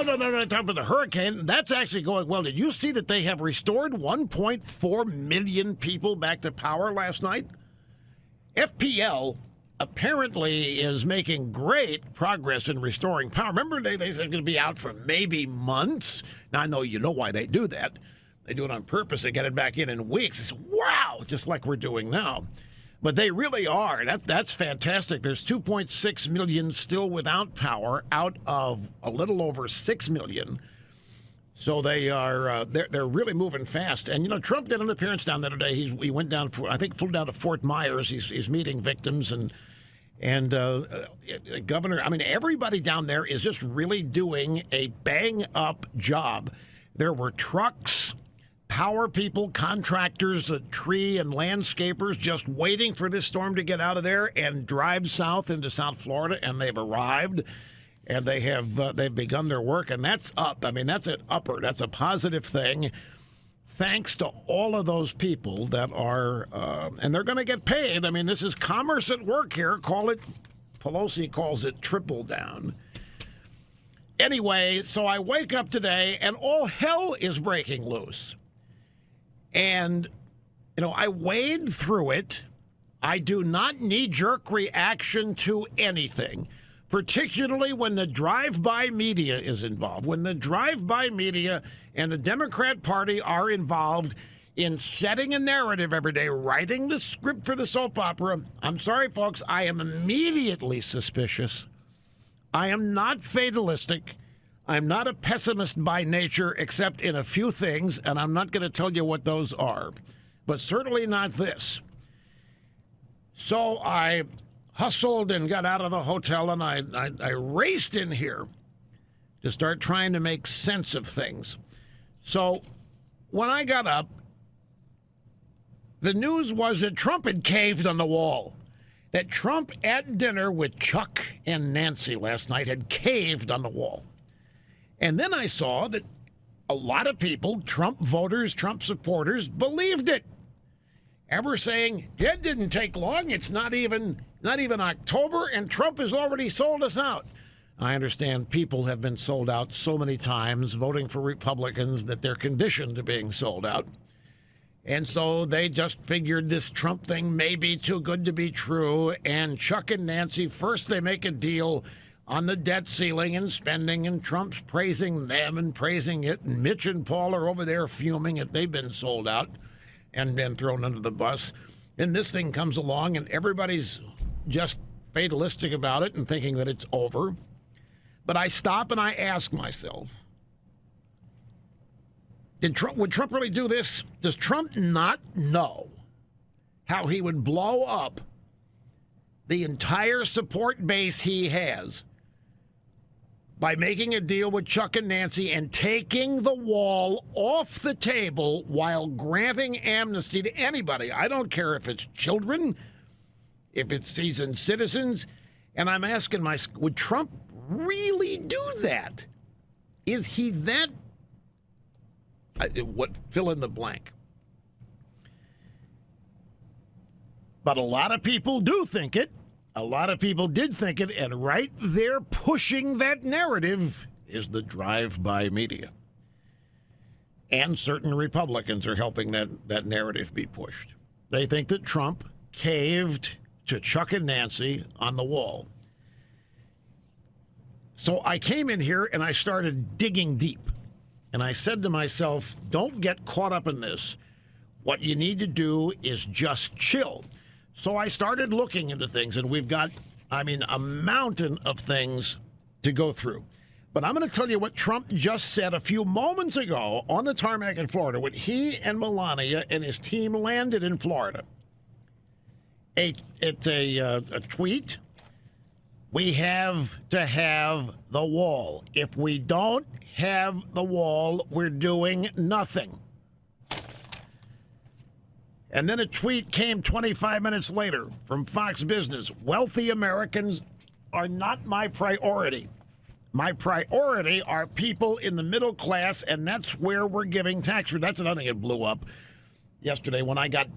No. Talking about the hurricane. That's actually going well. Did you see that they have restored 1.4 million people back to power last night? FPL apparently is making great progress in restoring power. Remember, they said they're going to be out for maybe months. Now, I know you know why they do that. They do it on purpose. They get it back in weeks. It's wow, just like we're doing now. But they really are. That's fantastic. There's 2.6 million still without power out of a little over 6 million. So they are they're really moving fast. And, you know, Trump did an appearance down there today. He went down, flew down to Fort Myers. He's meeting victims and Governor. I mean, everybody down there is just really doing a bang-up job. There were trucks, power people, contractors, tree and landscapers just waiting for this storm to get out of there and drive south into South Florida, and they've arrived, and they've begun their work, and that's up. I mean, that's an upper. That's a positive thing. Thanks to all of those people that are, and they're going to get paid. I mean, this is commerce at work here. Pelosi calls it triple down. Anyway, so I wake up today, and all hell is breaking loose. And, you know, I wade through it. I do not knee-jerk reaction to anything, particularly when the drive-by media is involved. When the drive-by media and the Democrat Party are involved in setting a narrative every day, writing the script for the soap opera, I'm sorry, folks, I am immediately suspicious. I am not fatalistic. I'm not a pessimist by nature, except in a few things, and I'm not going to tell you what those are, but certainly not this. So I hustled and got out of the hotel, and I raced in here to start trying to make sense of things. So when I got up, the news was that Trump had caved on the wall. That Trump at dinner with Chuck and Nancy last night had caved on the wall. And then I saw that a lot of people, Trump voters, Trump supporters, believed it. And we're saying, it didn't take long. It's not even October, and Trump has already sold us out. I understand people have been sold out so many times voting for Republicans that they're conditioned to being sold out. And so they just figured this Trump thing may be too good to be true. And Chuck and Nancy, first they make a deal on the debt ceiling and spending, and Trump's praising them and praising it. And Mitch and Paul are over there fuming if they've been sold out and been thrown under the bus. And this thing comes along, and everybody's just fatalistic about it and thinking that it's over. But I stop and I ask myself, would Trump really do this? Does Trump not know how he would blow up the entire support base he has by making a deal with Chuck and Nancy and taking the wall off the table while granting amnesty to anybody? I don't care if it's children, if it's seasoned citizens. And I'm asking myself, would Trump really do that? Is he that? Fill in the blank. But a lot of people do think it. A lot of people did think it, and right there pushing that narrative is the drive-by media. And certain Republicans are helping that narrative be pushed. They think that Trump caved to Chuck and Nancy on the wall. So I came in here and I started digging deep. And I said to myself, don't get caught up in this. What you need to do is just chill. So I started looking into things, and we've got, a mountain of things to go through. But I'm going to tell you what Trump just said a few moments ago on the tarmac in Florida when he and Melania and his team landed in Florida. It's a tweet. We have to have the wall. If we don't have the wall, we're doing nothing. And then a tweet came 25 minutes later from Fox Business. Wealthy Americans are not my priority. My priority are people in the middle class, and that's where we're giving tax. That's another thing that blew up yesterday when I got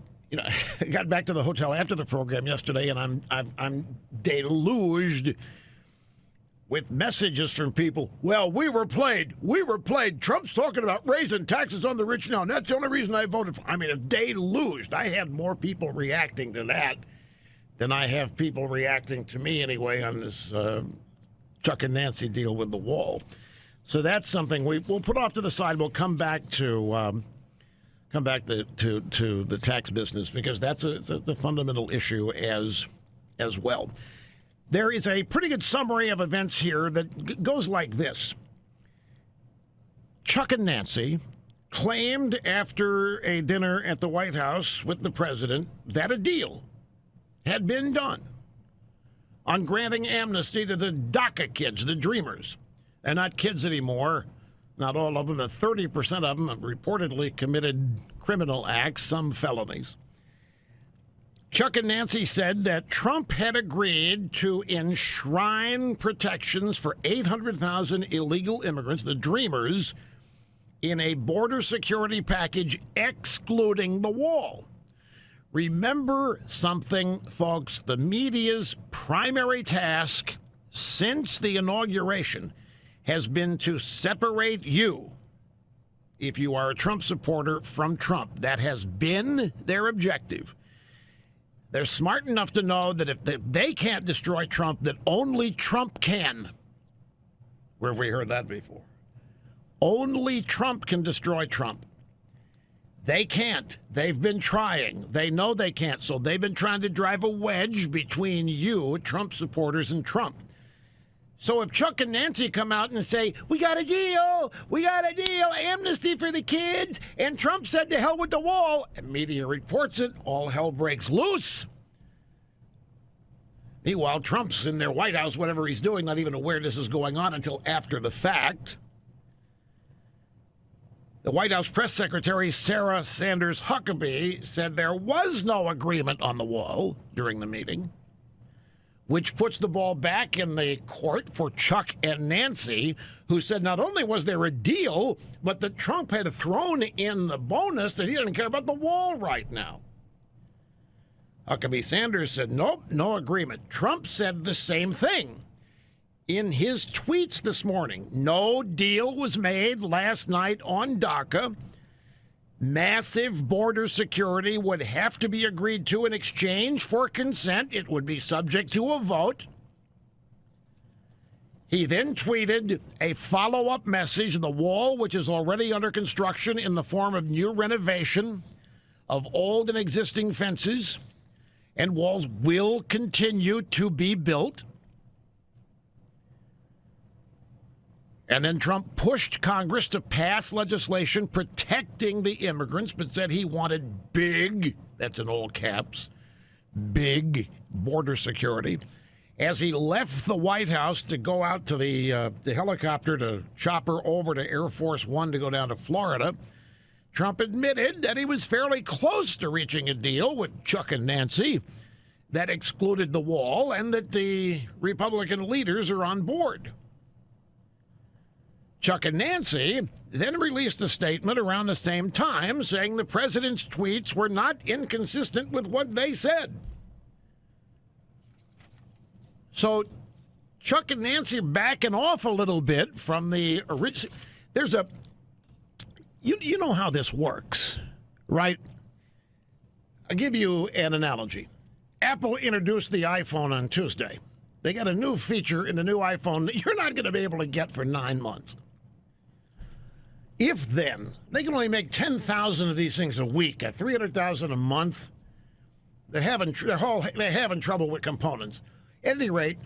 back to the hotel after the program yesterday, and I'm deluged with messages from people. Well, we were played. We were played. Trump's talking about raising taxes on the rich now, and that's the only reason I voted for. I mean, if they lose, I had more people reacting to that than I have people reacting to me anyway on this Chuck and Nancy deal with the wall. So that's something we'll put off to the side. We'll come back to the tax business because that's a fundamental issue as well. There is a pretty good summary of events here that goes like this. Chuck and Nancy claimed after a dinner at the White House with the president that a deal had been done on granting amnesty to the DACA kids, the Dreamers. They're not kids anymore. Not all of them. 30% of them have reportedly committed criminal acts, some felonies. Chuck and Nancy said that Trump had agreed to enshrine protections for 800,000 illegal immigrants, the Dreamers, in a border security package excluding the wall. Remember something, folks. The media's primary task since the inauguration has been to separate you, if you are a Trump supporter, from Trump. That has been their objective. They're smart enough to know that if they can't destroy Trump, that only Trump can. Where have we heard that before? Only Trump can destroy Trump. They can't. They've been trying. They know they can't. So they've been trying to drive a wedge between you, Trump supporters, and Trump. So if Chuck and Nancy come out and say, we got a deal, amnesty for the kids, and Trump said to hell with the wall, and media reports it, all hell breaks loose. Meanwhile, Trump's in their White House, whatever he's doing, not even aware this is going on until after the fact. The White House press secretary, Sarah Sanders Huckabee, said there was no agreement on the wall during the meeting, which puts the ball back in the court for Chuck and Nancy, who said not only was there a deal, but that Trump had thrown in the bonus that he didn't care about the wall right now. Huckabee Sanders said, nope, no agreement. Trump said the same thing in his tweets this morning. No deal was made last night on DACA. Massive border security would have to be agreed to in exchange for consent. It would be subject to a vote. He then tweeted a follow-up message, the wall, which is already under construction in the form of new renovation of old and existing fences, and walls will continue to be built. And then Trump pushed Congress to pass legislation protecting the immigrants, but said he wanted big, that's in all caps, big border security. As he left the White House to go out to the helicopter to chopper over to Air Force One to go down to Florida, Trump admitted that he was fairly close to reaching a deal with Chuck and Nancy that excluded the wall and that the Republican leaders are on board. Chuck and Nancy then released a statement around the same time saying the president's tweets were not inconsistent with what they said. So Chuck and Nancy are backing off a little bit from the original. There's a, you know how this works, right? I'll give you an analogy. Apple introduced the iPhone on Tuesday. They got a new feature in the new iPhone that you're not going to be able to get for 9 months. If then, they can only make 10,000 of these things a week at 300,000 a month. They're having trouble with components. At any rate,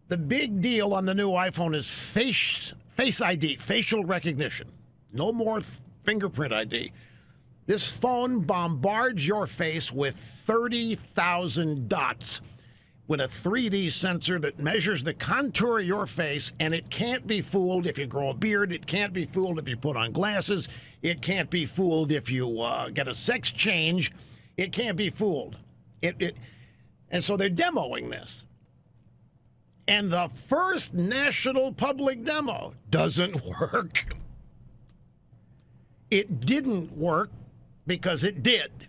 the big deal on the new iPhone is face ID, facial recognition. No more fingerprint ID. This phone bombards your face with 30,000 dots with a 3D sensor that measures the contour of your face, and it can't be fooled if you grow a beard. It can't be fooled if you put on glasses. It can't be fooled if you get a sex change. It can't be fooled. And so they're demoing this. And the first national public demo doesn't work. It didn't work because it did.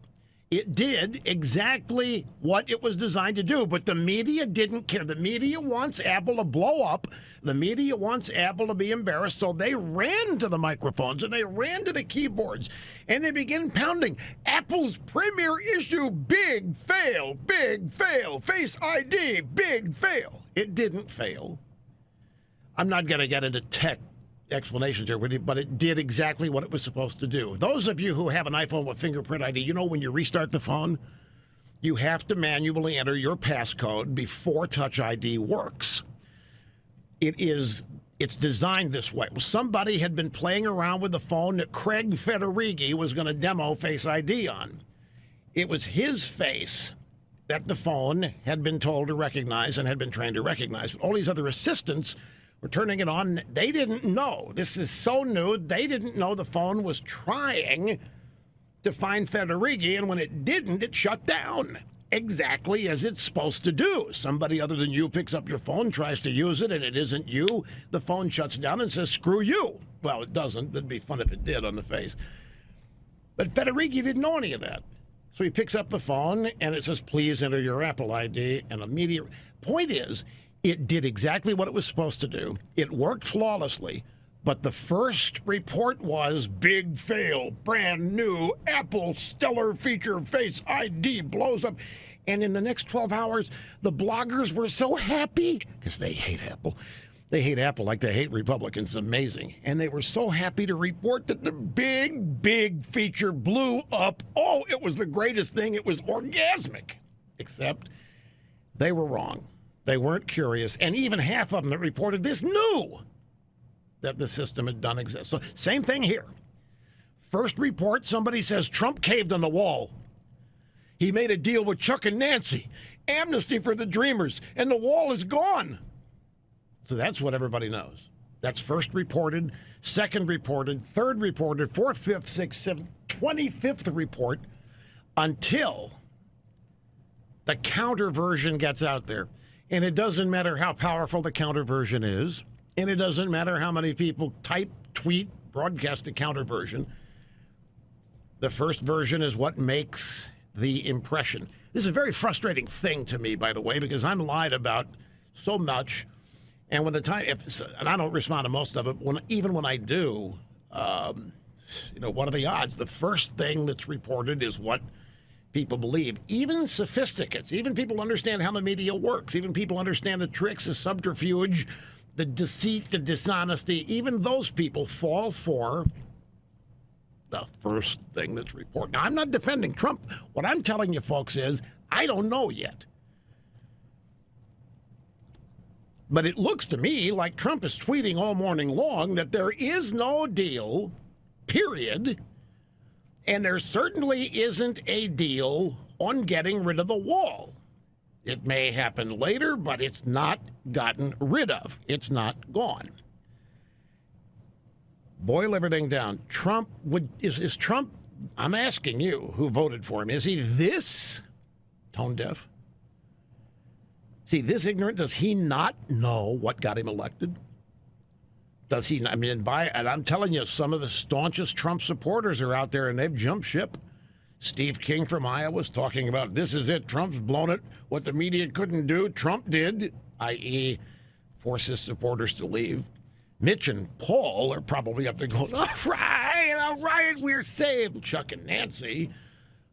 It did exactly what it was designed to do, but the media didn't care. The media wants Apple to blow up. The media wants Apple to be embarrassed, so they ran to the microphones and they ran to the keyboards and they began pounding. Apple's premier issue, big fail, Face ID, big fail. It didn't fail. I'm not going to get into tech explanations here with you, but it did exactly what it was supposed to do. Those of you who have an iPhone with fingerprint ID, you know when you restart the phone, you have to manually enter your passcode before Touch ID works. It's designed this way. Somebody had been playing around with the phone that Craig Federighi was going to demo Face ID on. It was his face that the phone had been told to recognize and had been trained to recognize. But all these other assistants were turning it on. They didn't know. This is so new. They didn't know the phone was trying to find Federighi, and when it didn't, it shut down. Exactly as it's supposed to do. Somebody other than you picks up your phone, tries to use it, and it isn't you. The phone shuts down and says, screw you. Well, it doesn't. It'd be fun if it did on the face. But Federighi didn't know any of that. So he picks up the phone, and it says, please enter your Apple ID. And immediate point is, it did exactly what it was supposed to do. It worked flawlessly. But the first report was big fail, brand new Apple stellar feature Face ID blows up. And in the next 12 hours, the bloggers were so happy because they hate Apple. They hate Apple like they hate Republicans. Amazing. And they were so happy to report that the big feature blew up. Oh, it was the greatest thing. It was orgasmic. Except they were wrong. They weren't curious. And even half of them that reported this knew that the system had done exist. So same thing here. First report, somebody says Trump caved on the wall. He made a deal with Chuck and Nancy. Amnesty for the dreamers. And the wall is gone. So that's what everybody knows. That's first reported, second reported, third reported, fourth, fifth, sixth, seventh, 25th report until the counter version gets out there. And it doesn't matter how powerful the counter version is. And it doesn't matter how many people type, tweet, broadcast the counter version. The first version is what makes the impression. This is a very frustrating thing to me, by the way, because I'm lied about so much. And when the time, and I don't respond to most of it, even when I do, what are the odds? The first thing that's reported is what people believe. Even sophisticates, even people who understand how the media works, even people understand the tricks, the subterfuge, the deceit, the dishonesty, even those people fall for the first thing that's reported. Now, I'm not defending Trump. What I'm telling you, folks, is I don't know yet. But it looks to me like Trump is tweeting all morning long that there is no deal, period, and there certainly isn't a deal on getting rid of the wall. It may happen later, but it's not gotten rid of. It's not gone. Boil everything down. Trump is Trump, I'm asking you who voted for him, is he this tone deaf? Is he this ignorant? Does he not know what got him elected? Does he? And I'm telling you, some of the staunchest Trump supporters are out there and they've jumped ship. Steve King from Iowa was talking about this is it. Trump's blown it. What the media couldn't do, Trump did, i.e. force his supporters to leave. Mitch and Paul are probably up there going, all right, we're saved. Chuck and Nancy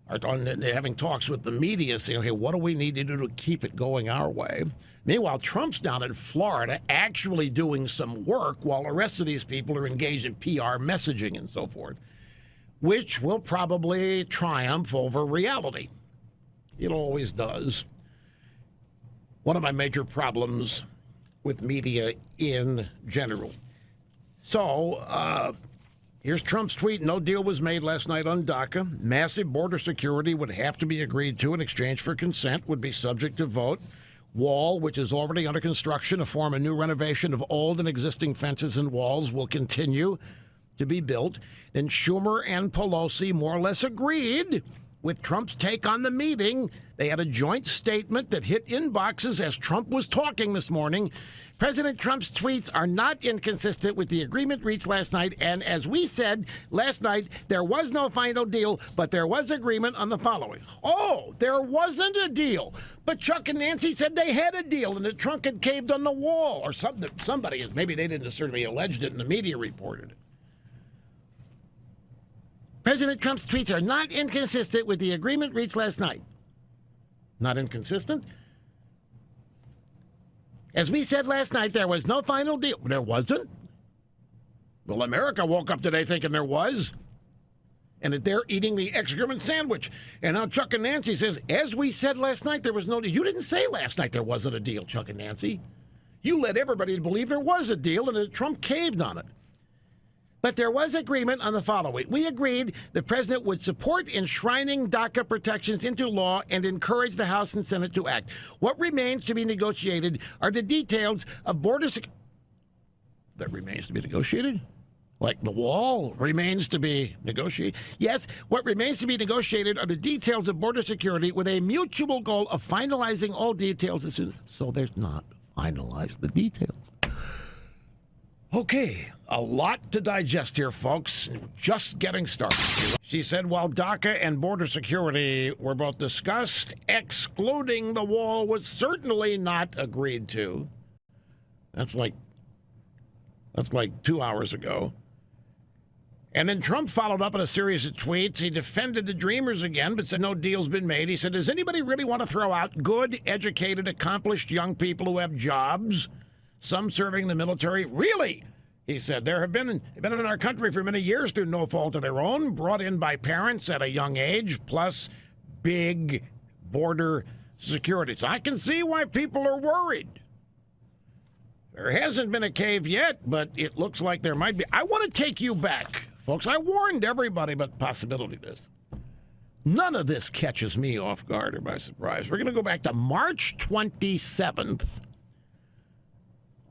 are having talks with the media saying, hey, what do we need to do to keep it going our way? Meanwhile, Trump's down in Florida actually doing some work while the rest of these people are engaged in PR messaging and so forth, which will probably triumph over reality. It always does. One of my major problems with media in general. So, here's Trump's tweet. No deal was made last night on DACA. Massive border security would have to be agreed to in exchange for consent, would be subject to vote. Wall, which is already under construction to form a new renovation of old and existing fences and walls, will continue to be built. And Schumer and Pelosi more or less agreed with Trump's take on the meeting. They had a joint statement that hit inboxes as Trump was talking this morning. President Trump's tweets are not inconsistent with the agreement reached last night. And as we said last night, there was no final deal, but there was agreement on the following. Oh, there wasn't a deal. But Chuck and Nancy said they had a deal and that Trump had caved on the wall or something. Somebody is, maybe they didn't necessarily alleged it and the media reported it. President Trump's tweets are not inconsistent with the agreement reached last night. Not inconsistent? As we said last night, there was no final deal. There wasn't? Well, America woke up today thinking there was. And that they're eating the excrement sandwich. And now Chuck and Nancy says, as we said last night, there was no deal. You didn't say last night there wasn't a deal, Chuck and Nancy. You led everybody to believe there was a deal and that Trump caved on it. But there was agreement on the following. We agreed the president would support enshrining DACA protections into law and encourage the House and Senate to act. What remains to be negotiated are the details of border security. That remains to be negotiated? Like the wall remains to be negotiated? Yes, what remains to be negotiated are the details of border security with a mutual goal of finalizing all details as soon as. So there's not finalized the details. Okay, a lot to digest here, folks. Just getting started. She said while DACA and border security were both discussed, excluding the wall was certainly not agreed to. That's like 2 hours ago. And then Trump followed up in a series of tweets. He defended the Dreamers again, but said no deal's been made. He said, does anybody really want to throw out good, educated, accomplished young people who have jobs? Some serving the military? Really? He said, there have been in our country for many years through no fault of their own, brought in by parents at a young age, plus big border security. So I can see why people are worried. There hasn't been a cave yet, but it looks like there might be. I want to take you back, folks. I warned everybody about the possibility of this. None of this catches me off guard or by surprise. We're going to go back to March 27th.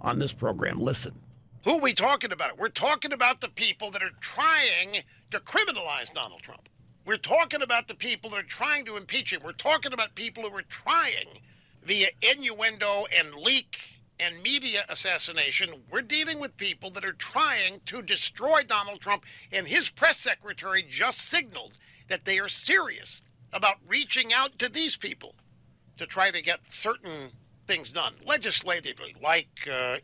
On this program, listen. Who are we talking about? We're talking about the people that are trying to criminalize Donald Trump. We're talking about the people that are trying to impeach him. We're talking about people who are trying via innuendo and leak and media assassination. We're dealing with people that are trying to destroy Donald Trump, and his press secretary just signaled that they are serious about reaching out to these people to try to get certain things done legislatively, like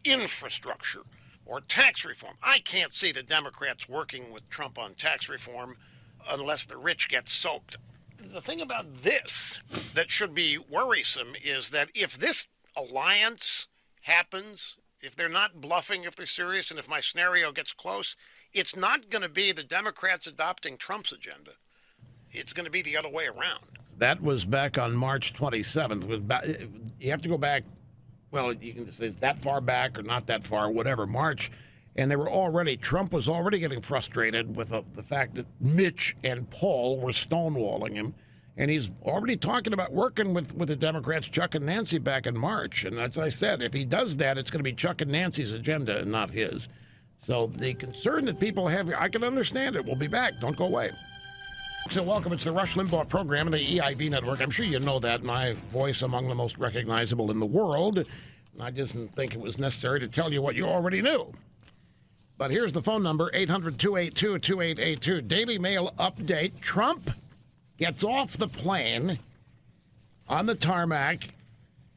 infrastructure or tax reform. I can't see the Democrats working with Trump on tax reform unless the rich get soaked. The thing about this that should be worrisome is that if this alliance happens, if they're not bluffing, if they're serious, and if my scenario gets close, it's not going to be the Democrats adopting Trump's agenda. It's going to be the other way around. That was back on March 27th. You have to go back, well, you can say that far back or not that far, whatever, March. And Trump was already getting frustrated with the fact that Mitch and Paul were stonewalling him. And he's already talking about working with the Democrats, Chuck and Nancy, back in March. And as I said, if he does that, it's going to be Chuck and Nancy's agenda and not his. So the concern that people have here, I can understand it. We'll be back. Don't go away. So welcome. It's the Rush Limbaugh program and the EIB network. I'm sure you know that. My voice among the most recognizable in the world. I didn't think it was necessary to tell you what you already knew. But here's the phone number, 800-282-2882. Daily Mail update. Trump gets off the plane on the tarmac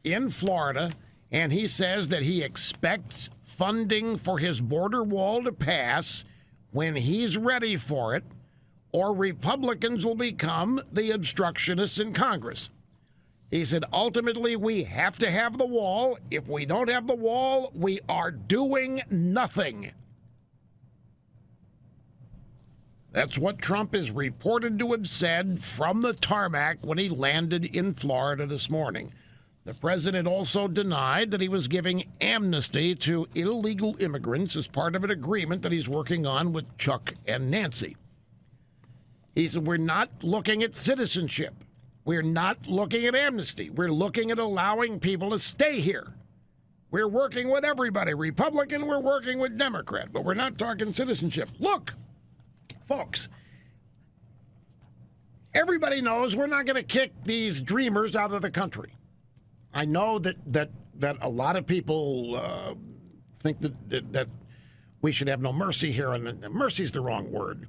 in Florida, and he says that he expects funding for his border wall to pass when he's ready for it, or Republicans will become the obstructionists in Congress. He said, ultimately, we have to have the wall. If we don't have the wall, we are doing nothing. That's what Trump is reported to have said from the tarmac when he landed in Florida this morning. The president also denied that he was giving amnesty to illegal immigrants as part of an agreement that he's working on with Chuck and Nancy. He said, we're not looking at citizenship. We're not looking at amnesty. We're looking at allowing people to stay here. We're working with everybody. Republican, we're working with Democrat, but we're not talking citizenship. Look, folks, everybody knows we're not going to kick these dreamers out of the country. I know that a lot of people think that we should have no mercy here, and mercy is the wrong word.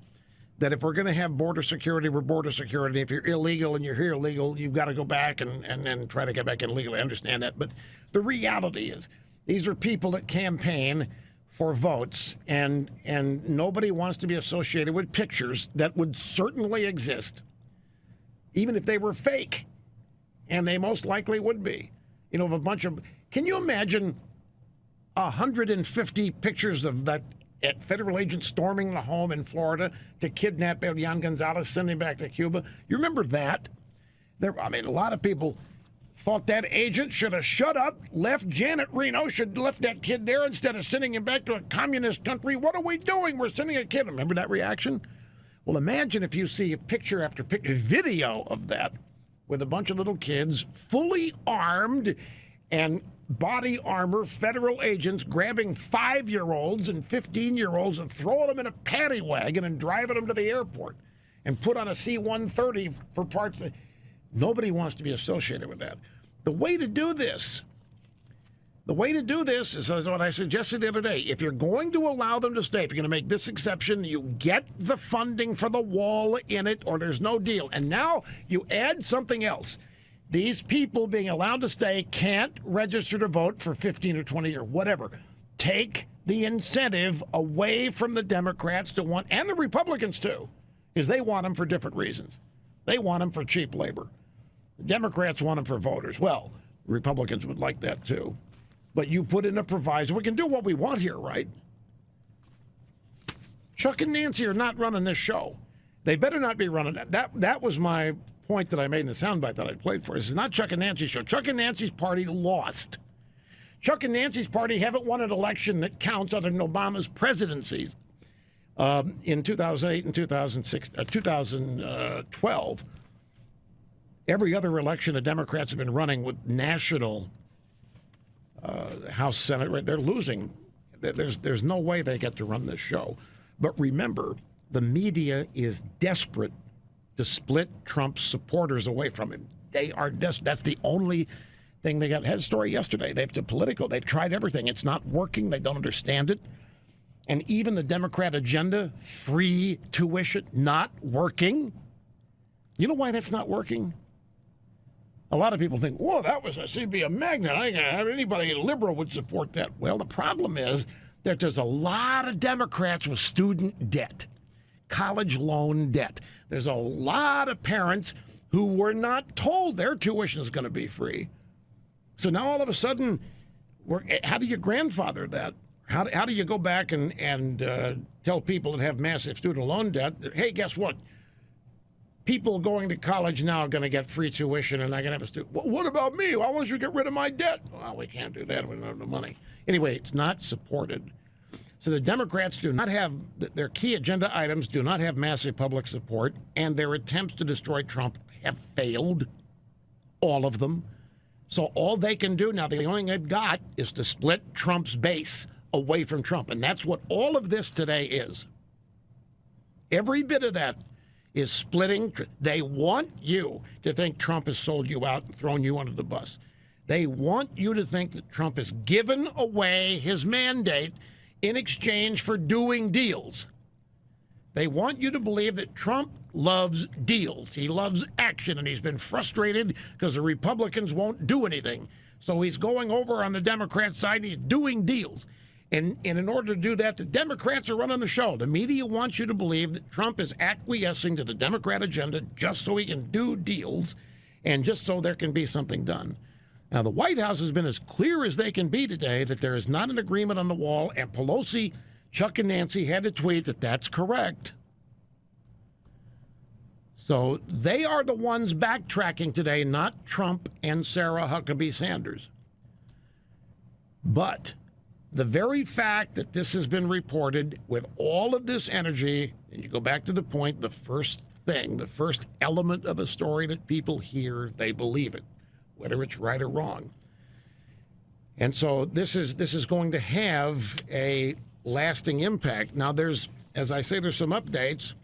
That if we're going to have border security, we're border security. If you're illegal and you're here illegal, you've got to go back and try to get back in legally. I understand that. But the reality is these are people that campaign for votes, and nobody wants to be associated with pictures that would certainly exist, even if they were fake. And they most likely would be. You know, of a bunch of... Can you imagine 150 pictures of that federal agent storming the home in Florida to kidnap Elian Gonzalez, send him back to Cuba? You remember that? A lot of people thought that agent should have shut up, left Janet Reno, should have left that kid there instead of sending him back to a communist country. What are we doing? We're sending a kid. Remember that reaction? Well, imagine if you see a picture after picture, video of that with a bunch of little kids, fully armed and body armor, federal agents grabbing 5-year-olds and 15-year-olds and throwing them in a paddy wagon and driving them to the airport and put on a C-130 for parts of... Nobody wants to be associated with that. The way to do this is what I suggested the other day. If you're going to allow them to stay, if you're going to make this exception, you get the funding for the wall in it, or there's no deal. And now you add something else. These people being allowed to stay can't register to vote for 15 or 20 or whatever. Take the incentive away from the Democrats to want, and the Republicans too, because they want them for different reasons. They want them for cheap labor. The Democrats want them for voters. Well, Republicans would like that too. But you put in a proviso. We can do what we want here, right? Chuck and Nancy are not running this show. They better not be running it. That was my point that I made in the soundbite that I played for. This is not Chuck and Nancy's show. Chuck and Nancy's party lost. Chuck and Nancy's party haven't won an election that counts other than Obama's presidencies in 2008 and 2012. Every other election the Democrats have been running with national House, Senate, right? They're losing. There's no way they get to run this show. But remember, the media is desperate to split Trump's supporters away from him. They are that's the only thing they got. Had a story yesterday. They've tried everything. It's not working. They don't understand it. And even the Democrat agenda, free tuition, not working. You know why that's not working? A lot of people think, whoa, that was a be a magnet. I think anybody liberal would support that. Well, the problem is that there's a lot of Democrats with student debt, college loan debt. There's a lot of parents who were not told their tuition is going to be free. So now all of a sudden, how do you grandfather that? How do you go back and tell people that have massive student loan debt that, hey, guess what? People going to college now are going to get free tuition and they're going to have a student. Well, what about me? Why won't you get rid of my debt? Well, we can't do that. We don't have the money. Anyway, it's not supported. So the Democrats do not have, their key agenda items do not have massive public support, and their attempts to destroy Trump have failed, all of them. So all they can do now, the only thing they've got is to split Trump's base away from Trump. And that's what all of this today is. Every bit of that is splitting. They want you to think Trump has sold you out and thrown you under the bus. They want you to think that Trump has given away his mandate in exchange for doing deals. They want you to believe that Trump loves deals. He loves action, and he's been frustrated because the Republicans won't do anything. So he's going over on the Democrat side, and he's doing deals. And in order to do that, the Democrats are running the show. The media wants you to believe that Trump is acquiescing to the Democrat agenda just so he can do deals and just so there can be something done. Now, the White House has been as clear as they can be today that there is not an agreement on the wall, and Pelosi, Chuck, and Nancy had to tweet that that's correct. So they are the ones backtracking today, not Trump and Sarah Huckabee Sanders. But the very fact that this has been reported with all of this energy, and you go back to the point, the first thing, the first element of a story that people hear, they believe it, whether it's right or wrong. And so this is going to have a lasting impact. Now, as I say, there's some updates.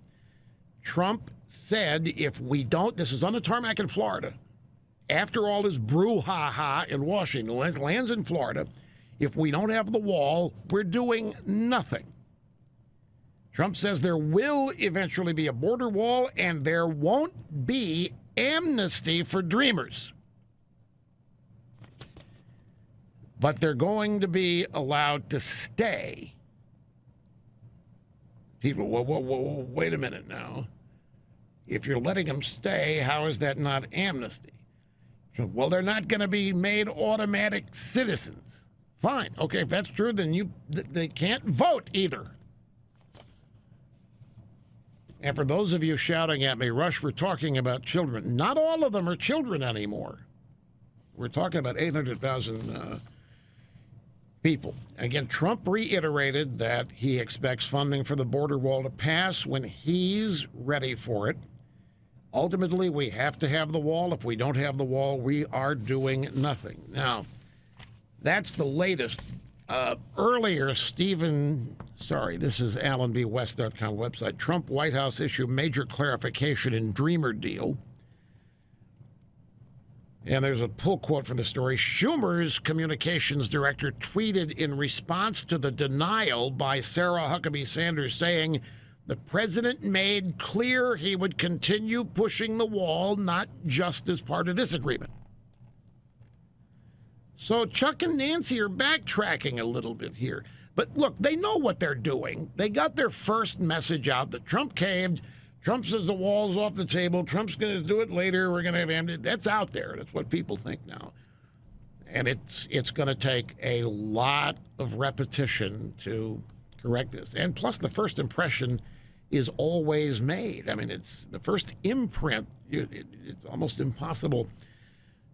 Trump said if we don't, this is on the tarmac in Florida, after all this brouhaha in Washington, lands in Florida, if we don't have the wall, we're doing nothing. Trump says there will eventually be a border wall and there won't be amnesty for dreamers. But they're going to be allowed to stay. People, whoa, wait a minute now. If you're letting them stay, how is that not amnesty? Well, they're not going to be made automatic citizens. Fine. Okay, if that's true, then they can't vote either. And for those of you shouting at me, Rush, we're talking about children. Not all of them are children anymore. We're talking about 800,000 people. Again, Trump reiterated that he expects funding for the border wall to pass when he's ready for it. Ultimately, we have to have the wall. If we don't have the wall, we are doing nothing. Now, that's the latest. Earlier, this is AlanBWest.com website. Trump White House issue major clarification in Dreamer deal. And there's a pull quote from the story. Schumer's communications director tweeted in response to the denial by Sarah Huckabee Sanders saying, the president made clear he would continue pushing the wall, not just as part of this agreement. So Chuck and Nancy are backtracking a little bit here. But look, they know what they're doing. They got their first message out that Trump caved. Trump says the wall's off the table. Trump's going to do it later. We're going to have amnesty. That's out there. That's what people think now. And it's going to take a lot of repetition to correct this. And plus, the first impression is always made. I mean, it's the first imprint. It's almost impossible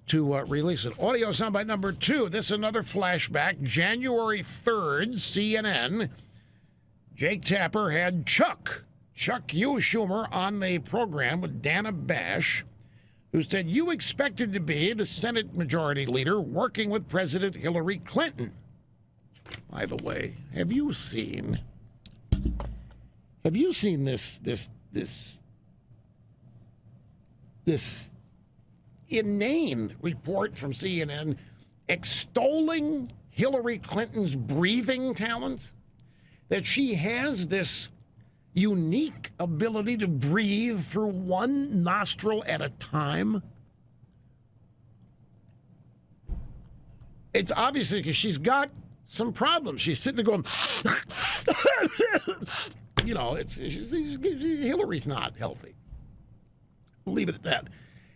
to release it. Audio soundbite number 2. This is another flashback. January 3rd, CNN. Jake Tapper had Chuck U. Schumer on the program with Dana Bash, who said, you expected to be the Senate Majority Leader working with President Hillary Clinton. By the way, have you seen this inane report from CNN extolling Hillary Clinton's breathing talent? That she has this unique ability to breathe through one nostril at a time? It's obviously because she's got some problems. She's sitting there going, Hillary's not healthy. Leave it at that.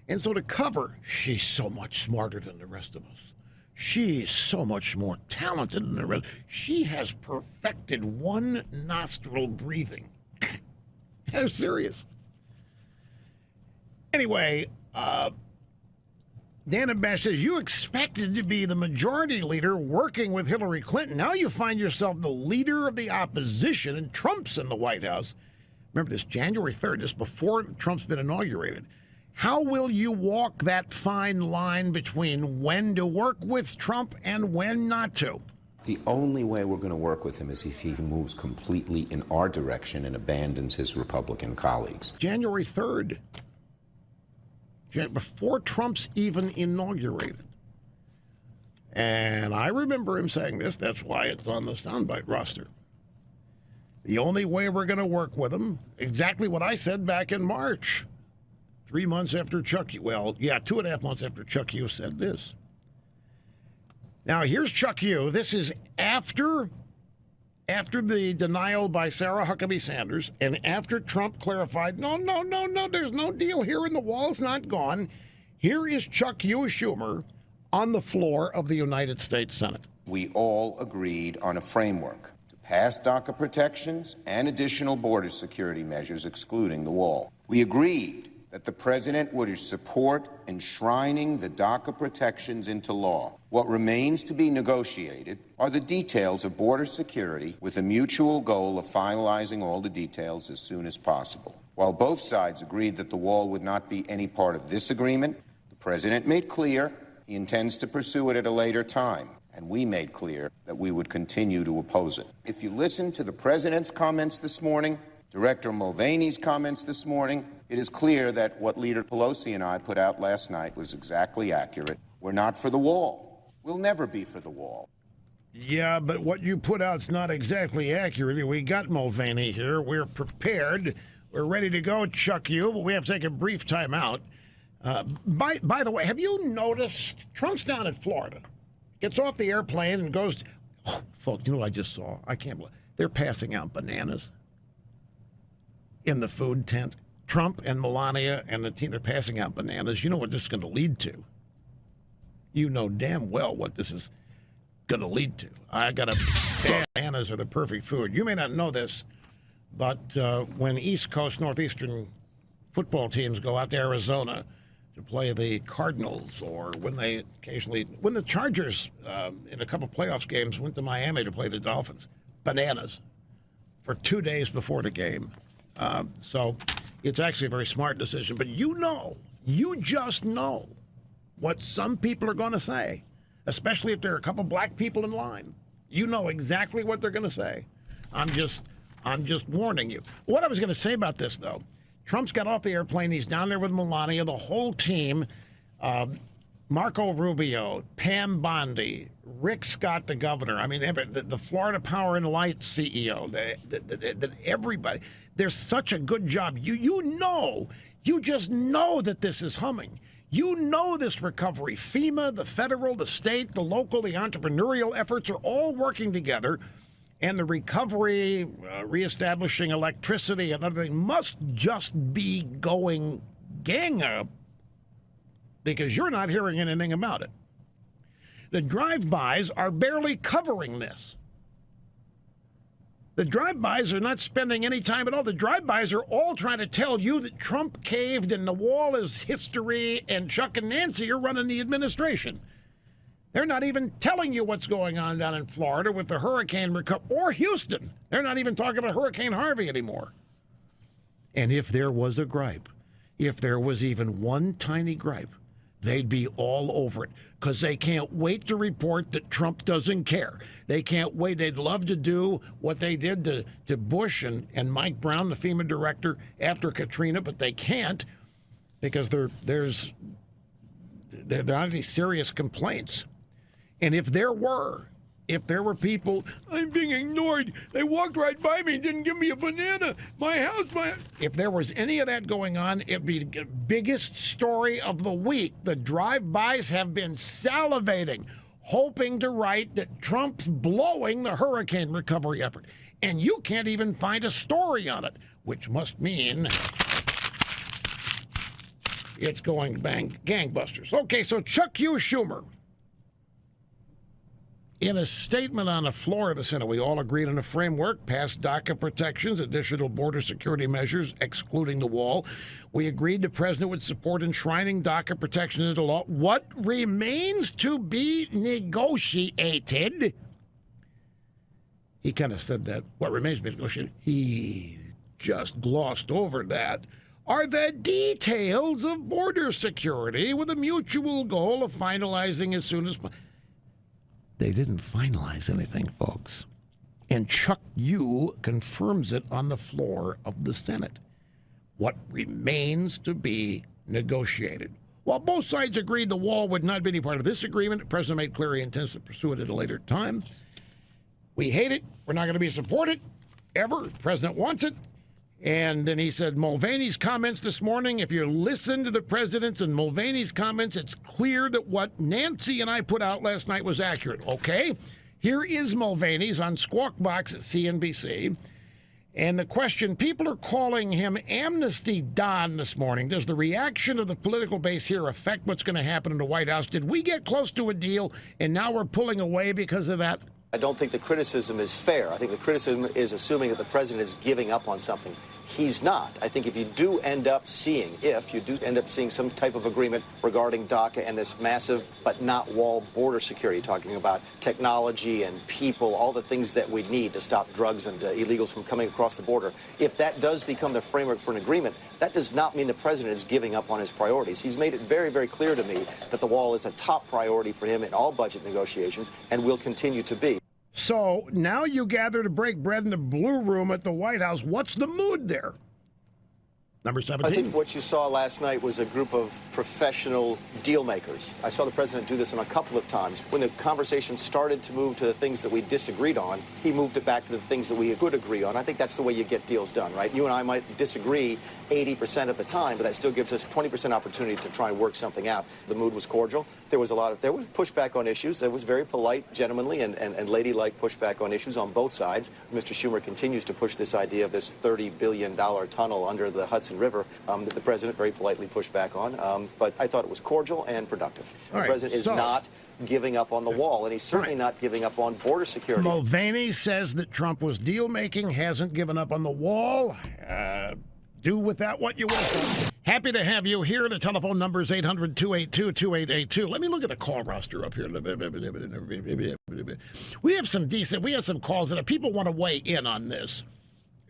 And so to cover, she's so much smarter than the rest of us. She's so much more talented than the rest. She has perfected one nostril breathing. I'm serious. Anyway, Dana Bash says, you expected to be the majority leader working with Hillary Clinton. Now you find yourself the leader of the opposition, and Trump's in the White House. Remember this, January 3rd, just before Trump's been inaugurated. How will you walk that fine line between when to work with Trump and when not to? The only way we're going to work with him is if he moves completely in our direction and abandons his Republican colleagues. January 3rd, before Trump's even inaugurated. And I remember him saying this. That's why it's on the soundbite roster. The only way we're going to work with him, exactly what I said back in March. 3 months after 2.5 months after Chuck Hughes said this. Now, here's Chuck Hughes. This is after the denial by Sarah Huckabee Sanders and after Trump clarified, no, there's no deal here and the wall's not gone. Here is Chuck Hughes Schumer on the floor of the United States Senate. We all agreed on a framework to pass DACA protections and additional border security measures excluding the wall. We agreed that the president would support enshrining the DACA protections into law. What remains to be negotiated are the details of border security with a mutual goal of finalizing all the details as soon as possible. While both sides agreed that the wall would not be any part of this agreement, the president made clear he intends to pursue it at a later time, and we made clear that we would continue to oppose it. If you listen to the president's comments this morning, Director Mulvaney's comments this morning, It is clear that what Leader Pelosi and I put out last night was exactly accurate. We're not for the wall. We'll never be for the wall. Yeah, but what you put out's not exactly accurate. We got Mulvaney here. We're prepared. We're ready to go, Chuck you, but we have to take a brief time out. By the way, have you noticed Trump's down in Florida, gets off the airplane and goes, oh, folks, you know what I just saw? I can't believe they're passing out bananas in the food tent. Trump and Melania and the team, they're passing out bananas. You know what this is going to lead to. You know damn well what this is going to lead to. I got to bananas are the perfect food. You may not know this, but when East Coast, Northeastern football teams go out to Arizona to play the Cardinals, or when the Chargers in a couple playoffs games went to Miami to play the Dolphins, bananas for 2 days before the game. So it's actually a very smart decision. But you just know what some people are going to say, especially if there are a couple black people in line. You know exactly what they're going to say. I'm just warning you. What I was going to say about this, though, Trump's got off the airplane. He's down there with Melania, the whole team, Marco Rubio, Pam Bondi, Rick Scott, the governor. I mean, the Florida Power and Light CEO, everybody. There's such a good job. You just know that this is humming. You know this recovery. FEMA, the federal, the state, the local, the entrepreneurial efforts are all working together. And the recovery, reestablishing electricity and other things must just be going gang up, because you're not hearing anything about it. The drive-bys are barely covering this. The drive-bys are not spending any time at all. The drive-bys are all trying to tell you that Trump caved and the wall is history and Chuck and Nancy are running the administration. They're not even telling you what's going on down in Florida with the hurricane recovery, or Houston. They're not even talking about Hurricane Harvey anymore. And if there was a gripe, if there was even one tiny gripe, they'd be all over it, because they can't wait to report that Trump doesn't care. They can't wait. They'd love to do what they did to Bush and Mike Brown, the FEMA director, after Katrina, but they can't, because there aren't any serious complaints. And if there were people, I'm being ignored. They walked right by me and didn't give me a banana. If there was any of that going on, it'd be the biggest story of the week. The drive-bys have been salivating, hoping to write that Trump's blowing the hurricane recovery effort. And you can't even find a story on it, which must mean it's going gangbusters. Okay, so Chuck Schumer, in a statement on the floor of the Senate, we all agreed on a framework, passed DACA protections, additional border security measures, excluding the wall. We agreed the president would support enshrining DACA protections into law. What remains to be negotiated? He kind of said that. What remains to be negotiated? He just glossed over that. Are the details of border security with a mutual goal of finalizing as soon as possible. They didn't finalize anything, folks. And Chuck confirms it on the floor of the Senate. What remains to be negotiated? While both sides agreed the wall would not be any part of this agreement, the president made clear he intends to pursue it at a later time. We hate it. We're not going to be supported, ever. The president wants it. And then he said Mulvaney's comments this morning, if you listen to the president's and Mulvaney's comments, it's clear that what Nancy and I put out last night was accurate. Okay, here is Mulvaney's on Squawk Box at CNBC. And the question, people are calling him Amnesty Don this morning. Does the reaction of the political base here affect what's going to happen in the White House? Did we get close to a deal and now we're pulling away because of that? I don't think the criticism is fair. I think the criticism is assuming that the president is giving up on something. He's not. I think if you do end up seeing some type of agreement regarding DACA and this massive but not wall border security, talking about technology and people, all the things that we need to stop drugs and illegals from coming across the border, if that does become the framework for an agreement, that does not mean the president is giving up on his priorities. He's made it very, very clear to me that the wall is a top priority for him in all budget negotiations and will continue to be. So now you gather to break bread in the Blue Room at the White House. What's the mood there? Number I 17. think what you saw last night was a group of professional deal makers. I saw the president do this on a couple of times. When the conversation started to move to the things that we disagreed on, he moved it back to the things that we could agree on. I think that's the way you get deals done, right? You and I might disagree 80% of the time, but that still gives us 20% opportunity to try and work something out. The mood was cordial. There was pushback on issues. There was very polite, gentlemanly, and ladylike pushback on issues on both sides. Mr. Schumer continues to push this idea of this $30 billion tunnel under the Hudson River that the president very politely pushed back on. But I thought it was cordial and productive. The president is not giving up on the wall, and he's certainly not giving up on border security. Mulvaney says that Trump was deal-making, hasn't given up on the wall. Do with that what you will. Happy to have you here. The telephone number is 800-282-2882. Let me look at the call roster up here. We have some calls that people want to weigh in on this.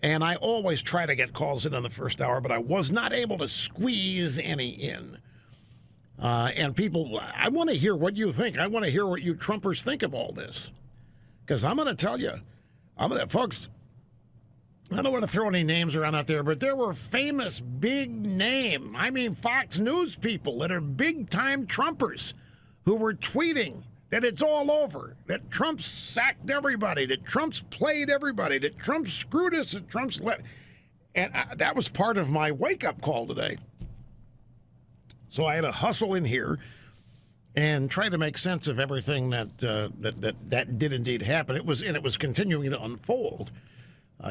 And I always try to get calls in on the first hour, but I was not able to squeeze any in. And people, I want to hear what you think. I want to hear what you Trumpers think of all this. Because I'm going to tell you, folks, I don't want to throw any names around out there, but there were famous big name, Fox News people that are big-time Trumpers who were tweeting that it's all over, that Trump sacked everybody, that Trump's played everybody, that Trump screwed us, that Trump's let... And that was part of my wake-up call today. So I had to hustle in here and try to make sense of everything that did indeed happen. It was continuing to unfold.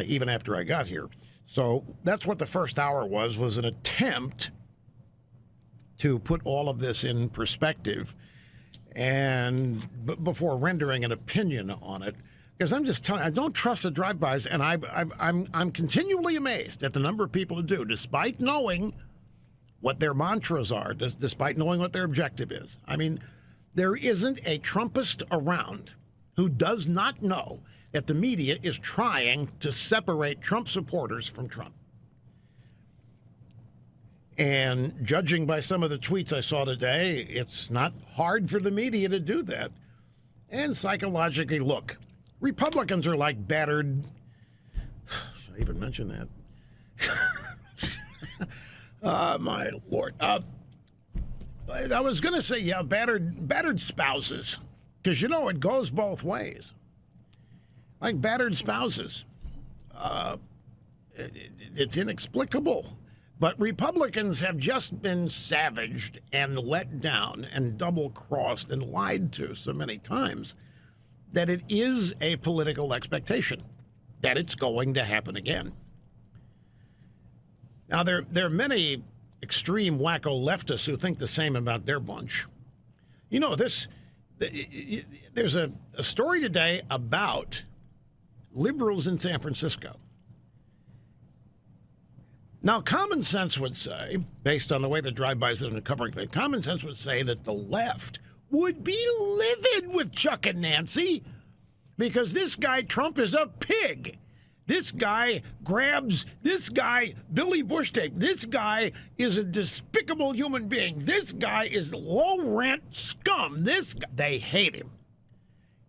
Even after I got here. So that's what the first hour was an attempt to put all of this in perspective and before rendering an opinion on it. Because I'm just telling you, I don't trust the drive-bys, and I'm continually amazed at the number of people who do, despite knowing what their mantras are, despite knowing what their objective is. There isn't a Trumpist around who does not know that the media is trying to separate Trump supporters from Trump. And judging by some of the tweets I saw today, it's not hard for the media to do that. And psychologically, look, Republicans are like battered... Should I even mention that? My Lord. I was going to say, battered spouses. Because, it goes both ways. Like battered spouses. It's inexplicable. But Republicans have just been savaged and let down and double-crossed and lied to so many times that it is a political expectation that it's going to happen again. Now, there are many extreme wacko leftists who think the same about their bunch. There's a story today about liberals in San Francisco. Now, common sense would say, based on the way the drive-bys have been covering things, common sense would say that the left would be livid with Chuck and Nancy because this guy, Trump, is a pig. This guy Billy Bush tape. This guy is a despicable human being. This guy is low-rent scum. They hate him.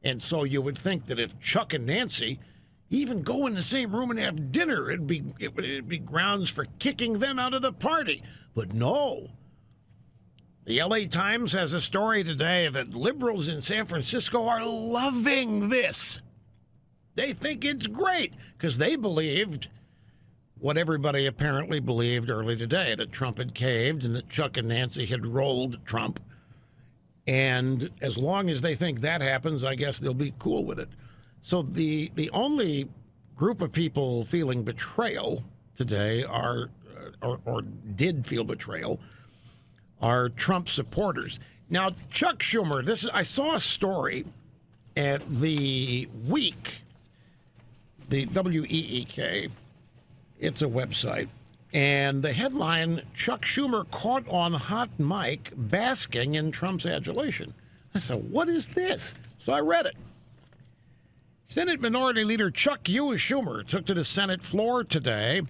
And so you would think that if Chuck and Nancy even go in the same room and have dinner, it'd be grounds for kicking them out of the party. But no. The LA Times has a story today that liberals in San Francisco are loving this. They think it's great because they believed what everybody apparently believed early today, that Trump had caved and that Chuck and Nancy had rolled Trump. And as long as they think that happens, I guess they'll be cool with it. So the only group of people feeling betrayal today or did feel betrayal are Trump supporters. Now, Chuck Schumer, I saw a story at the Week, the WEEK. It's a website. And the headline, Chuck Schumer caught on hot mic basking in Trump's adulation. I said, what is this? So I read it. Senate Minority Leader Chuck Schumer took to the Senate floor today,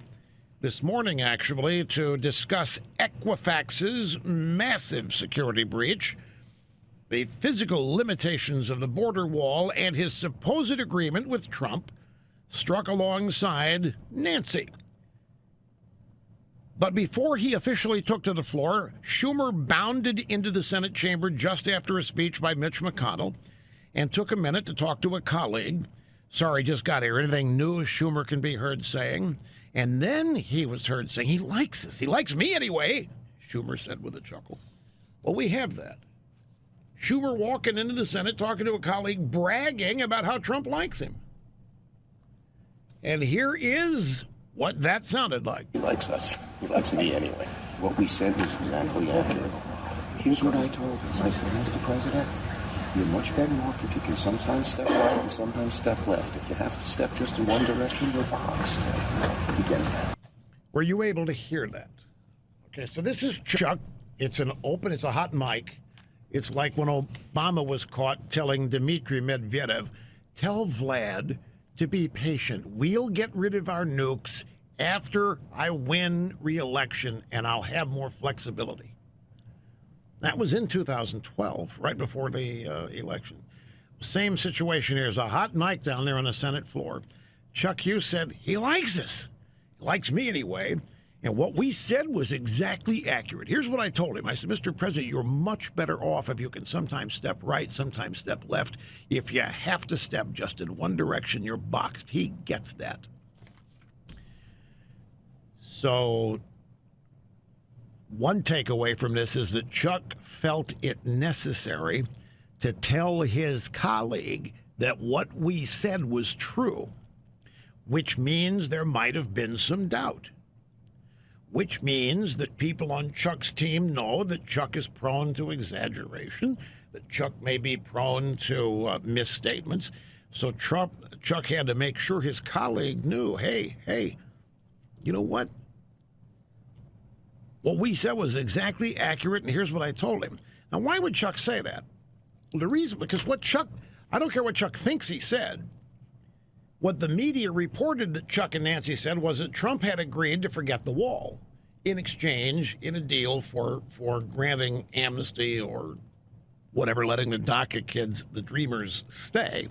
this morning actually, to discuss Equifax's massive security breach, the physical limitations of the border wall, and his supposed agreement with Trump, struck alongside Nancy. But before he officially took to the floor, Schumer bounded into the Senate chamber just after a speech by Mitch McConnell and took a minute to talk to a colleague. Sorry, just got here. Anything new Schumer can be heard saying. And then he was heard saying, he likes us. He likes me anyway, Schumer said with a chuckle. Well, we have that. Schumer walking into the Senate, talking to a colleague, bragging about how Trump likes him. And here is what that sounded like. He likes us. He likes me anyway. What we said was exactly accurate. Here's what I told him. I said, Mr. President, you're much better off if you can sometimes step right and sometimes step left. If you have to step just in one direction, you're boxed. He gets that. Were you able to hear that? Okay, so this is Chuck. It's a hot mic. It's like when Obama was caught telling Dmitry Medvedev, tell Vlad to be patient. We'll get rid of our nukes after I win re-election, and I'll have more flexibility. That was in 2012, right before the election. Same situation here. There's a hot mic down there on the Senate floor. Chuck Hughes said, he likes us. He likes me anyway. And what we said was exactly accurate. Here's what I told him. I said, Mr. President, you're much better off if you can sometimes step right, sometimes step left. If you have to step just in one direction, you're boxed. He gets that. So one takeaway from this is that Chuck felt it necessary to tell his colleague that what we said was true, which means there might have been some doubt. Which means that people on Chuck's team know that Chuck is prone to exaggeration, that Chuck may be prone to misstatements. So Chuck had to make sure his colleague knew, hey, you know what? What we said was exactly accurate, and here's what I told him. Now, why would Chuck say that? Well, the reason, because I don't care what Chuck thinks he said. What the media reported that Chuck and Nancy said was that Trump had agreed to forget the wall in exchange, in a deal for granting amnesty or whatever, letting the DACA kids, the Dreamers, stay.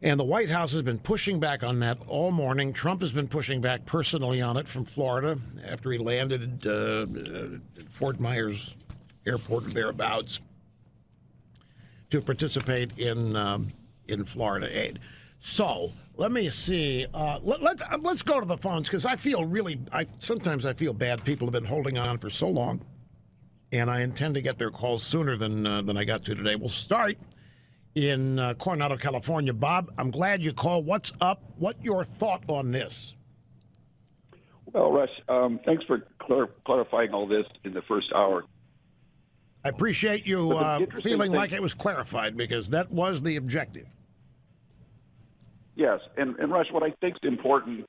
And the White House has been pushing back on that all morning. Trump has been pushing back personally on it from Florida after he landed at Fort Myers Airport or thereabouts to participate in Florida aid. So let me see. Let's go to the phones because I feel sometimes I feel bad. People have been holding on for so long, and I intend to get their calls sooner than I got to today. We'll start in Coronado, California. Bob, I'm glad you called. What's up? What your thought on this? Well, Rush, thanks for clarifying all this in the first hour. I appreciate you feeling like it was clarified because that was the objective. Yes, and Rush, what I think is important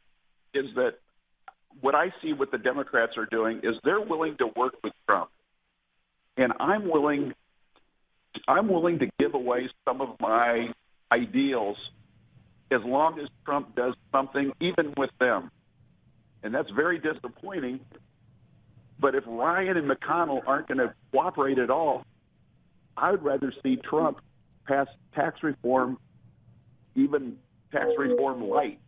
is that what I see what the Democrats are doing is they're willing to work with Trump, and I'm willing to give away some of my ideals as long as Trump does something, even with them, and that's very disappointing. But if Ryan and McConnell aren't going to cooperate at all, I would rather see Trump pass tax reform, even tax reform light,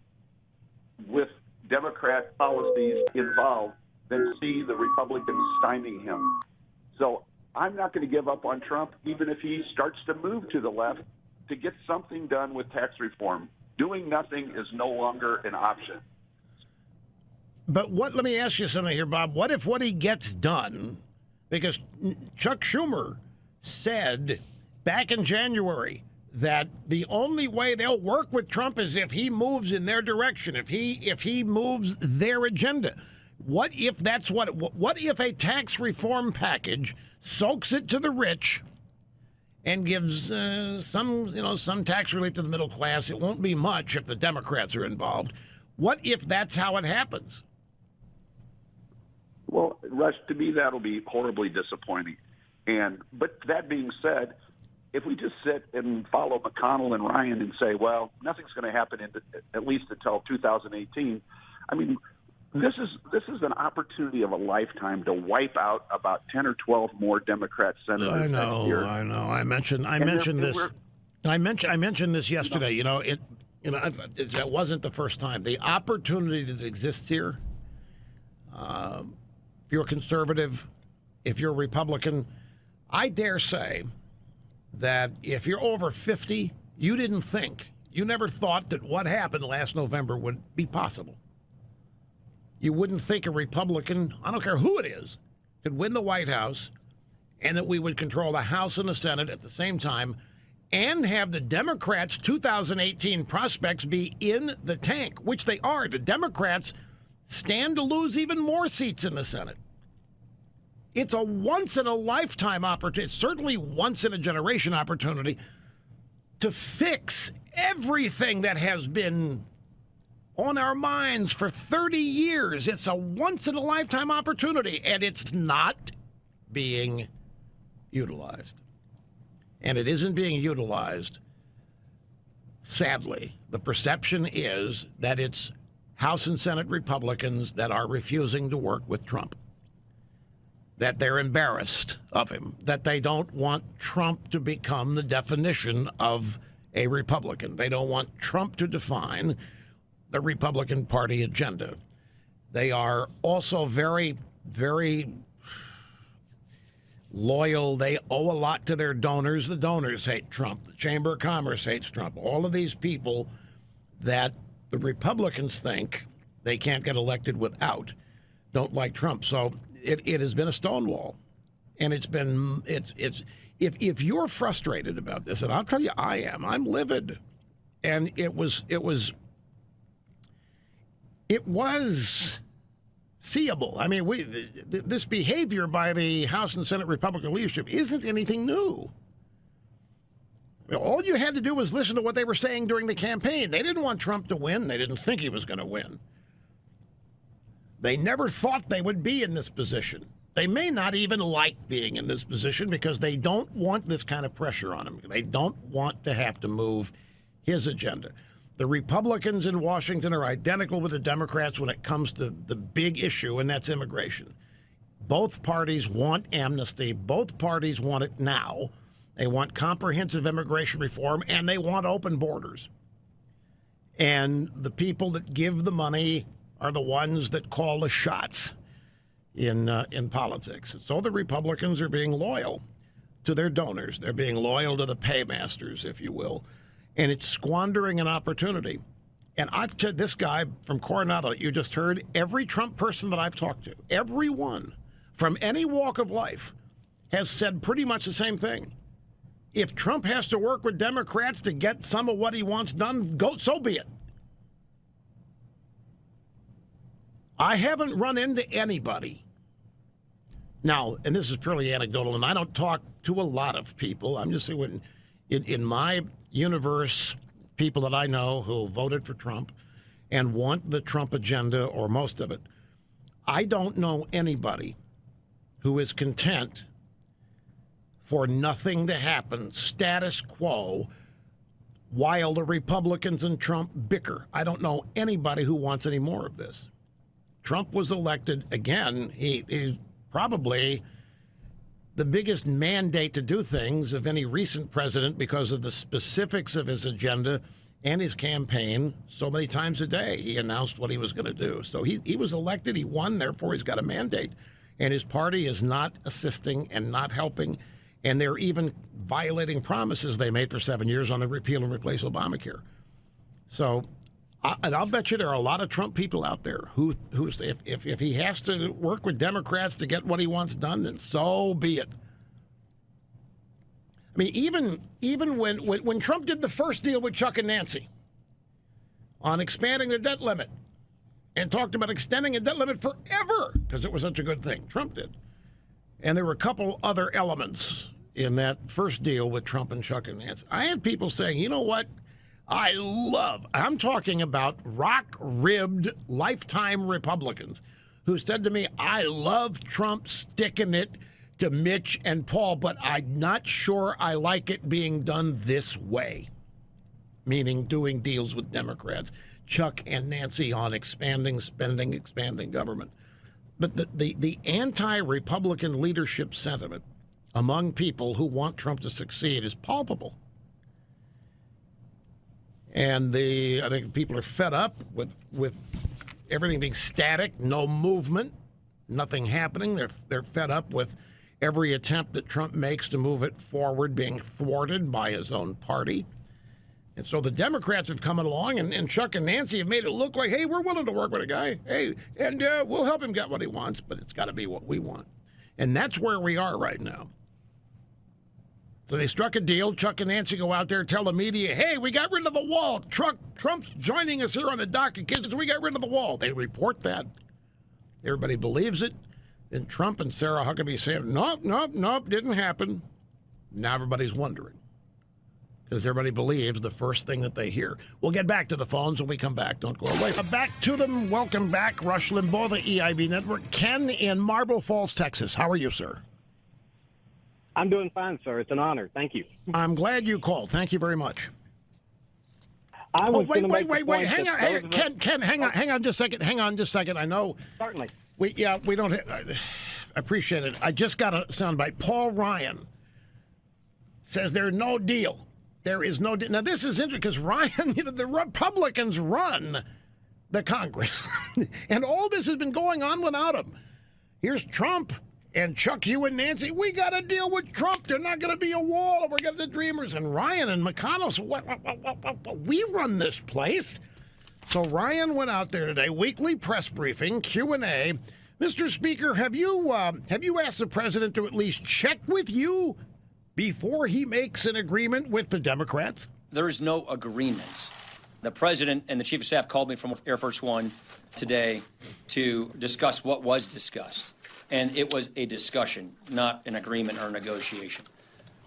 with Democrat policies involved, than see the Republicans stymie him. So I'm not going to give up on Trump, even if he starts to move to the left, to get something done with tax reform. Doing nothing is no longer an option. But let me ask you something here, Bob. What if what he gets done, because Chuck Schumer said back in January that the only way they'll work with Trump is if he moves in their direction, if he moves their agenda. What if that's what if a tax reform package soaks it to the rich and gives some tax relief to the middle class? It won't be much if the Democrats are involved. What if that's how it happens? Well, Rush, to me, that'll be horribly disappointing. But that being said, if we just sit and follow McConnell and Ryan and say, well, nothing's going to happen at least until 2018, I mean, this is an opportunity of a lifetime to wipe out about 10 or 12 more Democrat senators. I know. I mentioned this yesterday. It wasn't the first time. The opportunity that exists here. If you're a conservative, if you're a Republican, I dare say that if you're over 50, you never thought that what happened last November would be possible. You wouldn't think a Republican, I don't care who it is, could win the White House and that we would control the House and the Senate at the same time and have the Democrats' 2018 prospects be in the tank, which they are. The Democrats stand to lose even more seats in the Senate. It's a once-in-a-lifetime opportunity, it's certainly once-in-a-generation opportunity to fix everything that has been on our minds for 30 years. It's a once-in-a-lifetime opportunity, and it's not being utilized. And it isn't being utilized, sadly. The perception is that it's House and Senate Republicans that are refusing to work with Trump, that they're embarrassed of him, that they don't want Trump to become the definition of a Republican. They don't want Trump to define the Republican Party agenda. They are also very, very loyal. They owe a lot to their donors. The donors hate Trump. The Chamber of Commerce hates Trump. All of these people that the Republicans think they can't get elected without don't like Trump. So it has been a stonewall. And if you're frustrated about this, and I'll tell you I am, I'm livid. And it was seeable. I mean, this behavior by the House and Senate Republican leadership isn't anything new. All you had to do was listen to what they were saying during the campaign. They didn't want Trump to win. They didn't think he was going to win. They never thought they would be in this position. They may not even like being in this position because they don't want this kind of pressure on them. They don't want to have to move his agenda. The Republicans in Washington are identical with the Democrats when it comes to the big issue, and that's immigration. Both parties want amnesty. Both parties want it now. They want comprehensive immigration reform, and they want open borders. And the people that give the money are the ones that call the shots in politics. And so the Republicans are being loyal to their donors. They're being loyal to the paymasters, if you will. And it's squandering an opportunity. And I've said this guy from Coronado, you just heard, every Trump person that I've talked to, everyone from any walk of life has said pretty much the same thing. If Trump has to work with Democrats to get some of what he wants done, so be it. I haven't run into anybody. Now, and this is purely anecdotal, and I don't talk to a lot of people. I'm just saying, in my universe, people that I know who voted for Trump and want the Trump agenda or most of it, I don't know anybody who is content for nothing to happen, status quo, while the Republicans and Trump bicker. I don't know anybody who wants any more of this. Trump was elected again. He's probably the biggest mandate to do things of any recent president because of the specifics of his agenda and his campaign. So many times a day he announced what he was going to do. So he was elected, he won, therefore he's got a mandate. And his party is not assisting and not helping. And they're even violating promises they made for 7 years on the repeal and replace Obamacare. So, and I'll bet you there are a lot of Trump people out there who if he has to work with Democrats to get what he wants done, then so be it. I mean, even when Trump did the first deal with Chuck and Nancy on expanding the debt limit and talked about extending a debt limit forever because it was such a good thing, Trump did. And there were a couple other elements in that first deal with Trump and Chuck and Nancy. I had people saying, you know what? I'm talking about rock-ribbed, lifetime Republicans who said to me, I love Trump sticking it to Mitch and Paul, but I'm not sure I like it being done this way, meaning doing deals with Democrats, Chuck and Nancy on expanding spending, expanding government. But the anti-Republican leadership sentiment among people who want Trump to succeed is palpable. And I think people are fed up with everything being static, no movement, nothing happening. They're fed up with every attempt that Trump makes to move it forward being thwarted by his own party. And so the Democrats have come along, and Chuck and Nancy have made it look like, hey, we're willing to work with a guy. Hey, and we'll help him get what he wants, but it's got to be what we want. And that's where we are right now. So they struck a deal. Chuck and Nancy go out there, tell the media, hey, we got rid of the wall. Trump's joining us here on the DACA cases. We got rid of the wall. They report that. Everybody believes it. Then Trump and Sarah Huckabee say, nope, didn't happen. Now everybody's wondering because everybody believes the first thing that they hear. We'll get back to the phones when we come back. Don't go away. Back to them. Welcome back. Rush Limbaugh, the EIB Network. Ken in Marble Falls, Texas. How are you, sir? I'm doing fine, sir. It's an honor. Thank you. I'm glad you called. Thank you very much. Wait. Hang on. Ken, hang on just a second. I know. Certainly. We don't. I appreciate it. I just got a soundbite. Paul Ryan says there's no deal. There is no deal. Now, this is interesting because Ryan, the Republicans run the Congress. And all this has been going on without him. Here's Trump. And Chuck, you and Nancy, we got to deal with Trump. There's not going to be a wall. We're getting the Dreamers. And Ryan and McConnell said, we run this place. So Ryan went out there today, weekly press briefing, Q&A. Mr. Speaker, have you asked the president to at least check with you before he makes an agreement with the Democrats? There is no agreement. The president and the chief of staff called me from Air Force One today to discuss what was discussed. And it was a discussion, not an agreement or negotiation.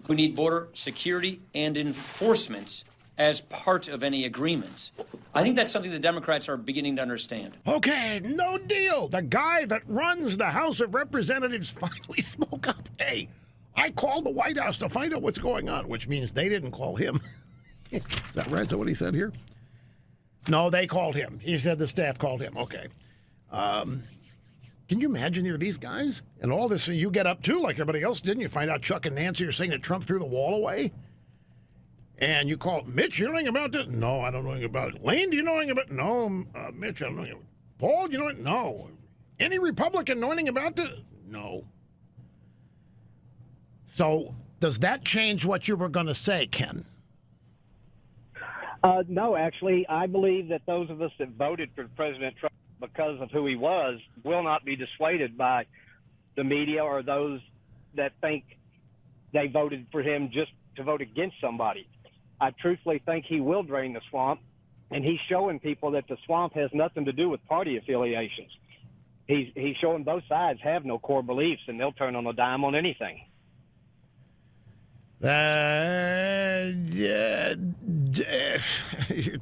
We need border security and enforcement as part of any agreement. I think that's something the Democrats are beginning to understand. Okay, no deal. The guy that runs the House of Representatives finally spoke up. Hey, I called the White House to find out what's going on, which means they didn't call him. Is that right? Is that what he said here? No, they called him. He said the staff called him. Okay. Can you imagine you're these guys? And all this, you get up too, like everybody else did, and you find out Chuck and Nancy are saying that Trump threw the wall away? And you call Mitch, you know anything about this? No, I don't know anything about it. Lane, do you know anything about it? No, Mitch, I don't know anything. Paul, do you know it? No. Any Republican know anything about this? No. So does that change what you were going to say, Ken? No, actually, I believe that those of us that voted for President Trump because of who he was will not be dissuaded by the media or those that think they voted for him just to vote against somebody. I truthfully think he will drain the swamp, and he's showing people that the swamp has nothing to do with party affiliations. He's showing both sides have no core beliefs, and they'll turn on a dime on anything.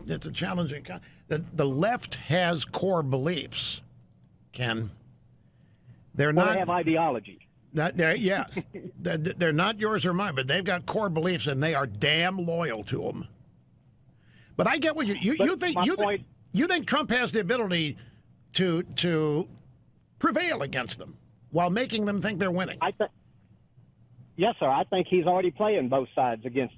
It's a challenging. The left has core beliefs, Ken. They're not. They have ideology. Yes, they're not yours or mine, but they've got core beliefs, and they are damn loyal to them. But I get what you think Trump has the ability to prevail against them while making them think they're winning. Yes, sir. I think he's already playing both sides against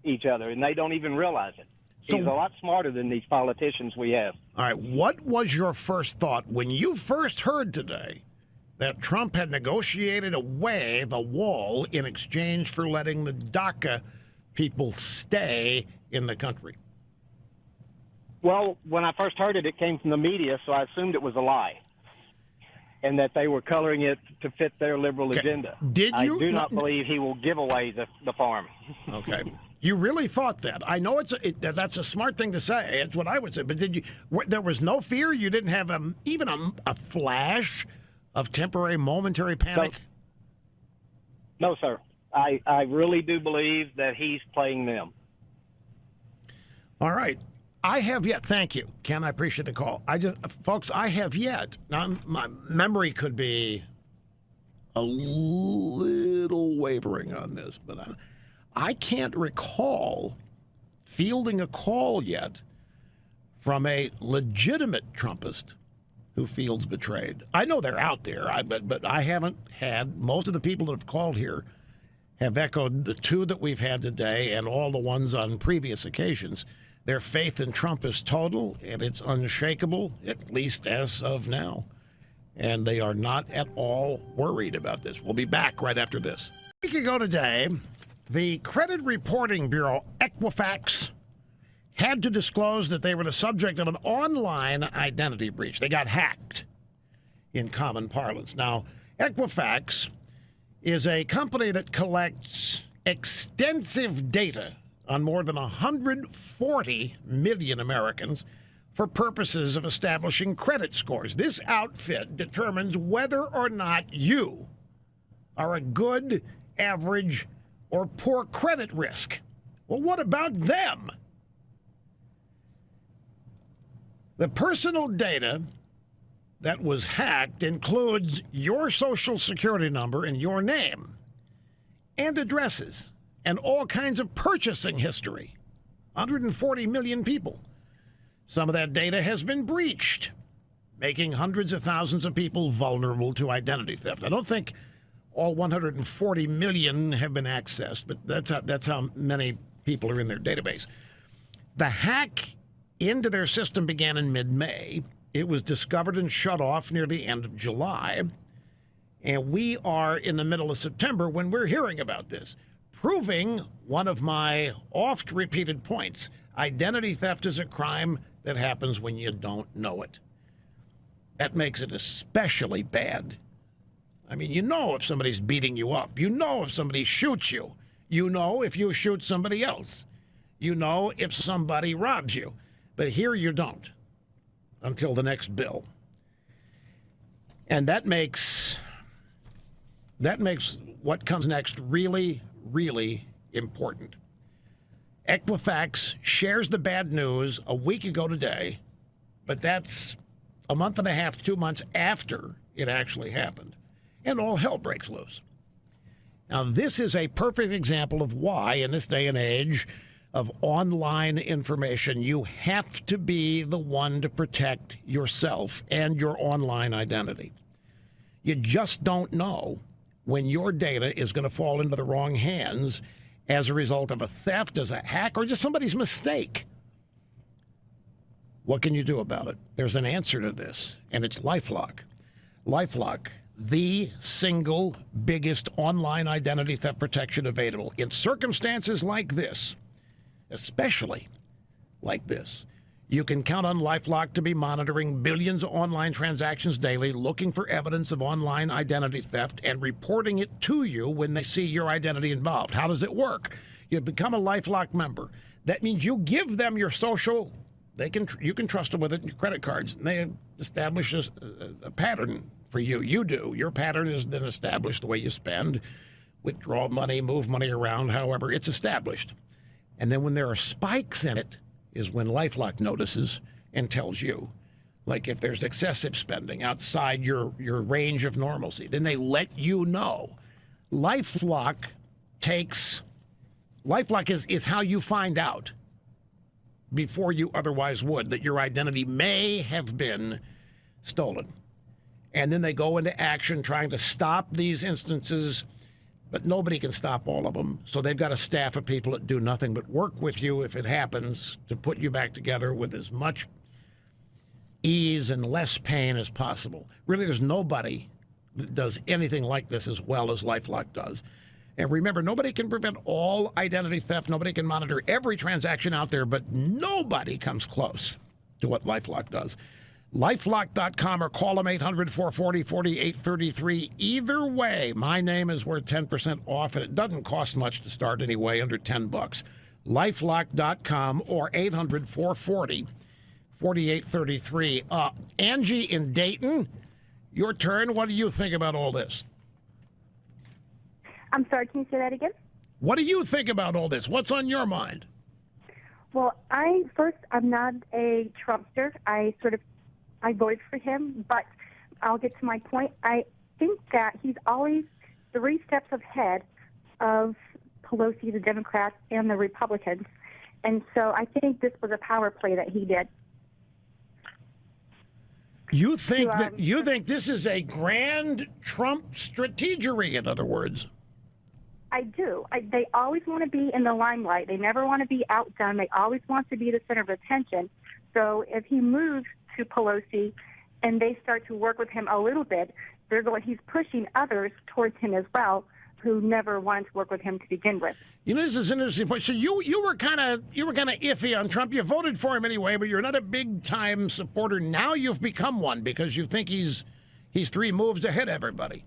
each other, and they don't even realize it. He's a lot smarter than these politicians we have. All right. What was your first thought when you first heard today that Trump had negotiated away the wall in exchange for letting the DACA people stay in the country? Well, when I first heard it, it came from the media, so I assumed it was a lie and that they were coloring it to fit their liberal agenda. Did you? I do not believe he will give away the farm. Okay. You really thought that. I know that's a smart thing to say. It's what I would say. But there was no fear? You didn't have even a flash of temporary, momentary panic? No, sir. I really do believe that he's playing them. All right. I have yet. Thank you, Ken. I appreciate the call. Folks, I have yet. Now, my memory could be a little wavering on this, but I can't recall fielding a call yet from a legitimate Trumpist who feels betrayed. I know they're out there, but I haven't had. Most of the people that have called here have echoed the two that we've had today and all the ones on previous occasions. Their faith in Trump is total, and it's unshakable, at least as of now. and they are not at all worried about this. We'll be back right after this. A week ago today, the Credit Reporting Bureau, Equifax, had to disclose that they were the subject of an online identity breach. They got hacked, in common parlance. Now, Equifax is a company that collects extensive data on more than 140 million Americans for purposes of establishing credit scores. This outfit determines whether or not you are a good, average, or poor credit risk. Well, what about them? The personal data that was hacked includes your social security number and your name, and addresses, and all kinds of purchasing history. 140 million people. Some of that data has been breached, making hundreds of thousands of people vulnerable to identity theft. I don't think all 140 million have been accessed, but that's how many people are in their database. The hack into their system began in mid-May. It was discovered and shut off near the end of July. And we are in the middle of September when we're hearing about this, proving one of my oft-repeated points. Identity theft is a crime that happens when you don't know it. That makes it especially bad. I mean, you know if somebody's beating you up. You know if somebody shoots you. You know if you shoot somebody else. You know if somebody robs you. But here you don't until the next bill. And that makes what comes next really, really important. Equifax shares the bad news a week ago today, but that's a month and a half, 2 months after it actually happened, and all hell breaks loose. Now, this is a perfect example of why, in this day and age of online information, you have to be the one to protect yourself and your online identity. You just don't know when your data is going to fall into the wrong hands as a result of a theft, as a hack, or just somebody's mistake. What can you do about it? There's an answer to this, and it's LifeLock. LifeLock, the single biggest online identity theft protection available. In circumstances like this, especially like this, you can count on LifeLock to be monitoring billions of online transactions daily, looking for evidence of online identity theft, and reporting it to you when they see your identity involved. How does it work? You become a LifeLock member. That means you give them your social. You can trust them with it, your credit cards. And they establish a pattern for you. You do. Your pattern is then established, the way you spend, withdraw money, move money around, however, it's established. And then when there are spikes in it is when LifeLock notices and tells you. Like if there's excessive spending outside your range of normalcy, then they let you know. LifeLock is how you find out before you otherwise would that your identity may have been stolen. And then they go into action trying to stop these instances, but nobody can stop all of them. So they've got a staff of people that do nothing but work with you if it happens to put you back together with as much ease and less pain as possible. Really, there's nobody that does anything like this as well as LifeLock does. And remember, nobody can prevent all identity theft. Nobody can monitor every transaction out there, but nobody comes close to what LifeLock does. LifeLock.com or call them 800-440-4833. Either way, my name is worth 10% off, and it doesn't cost much to start anyway, under $10. LifeLock.com or 800-440-4833. Angie in Dayton, your turn. What do you think about all this? I'm sorry, can you say that again? What do you think about all this? What's on your mind? Well, I'm not a Trumpster. I voted for him, but I'll get to my point. I think that he's always 3 steps ahead of Pelosi, the Democrats, and the Republicans. And so I think this was a power play that he did. You think this is a grand Trump strategery, in other words? I do. They always want to be in the limelight. They never want to be outdone. They always want to be the center of attention. So if he moves to Pelosi and they start to work with him a little bit, he's pushing others towards him as well who never wanted to work with him to begin with. You know, this is an interesting point. So you were kind of iffy on Trump. You voted for him anyway, but you're not a big time supporter. Now you've become one because you think he's 3 moves ahead of everybody.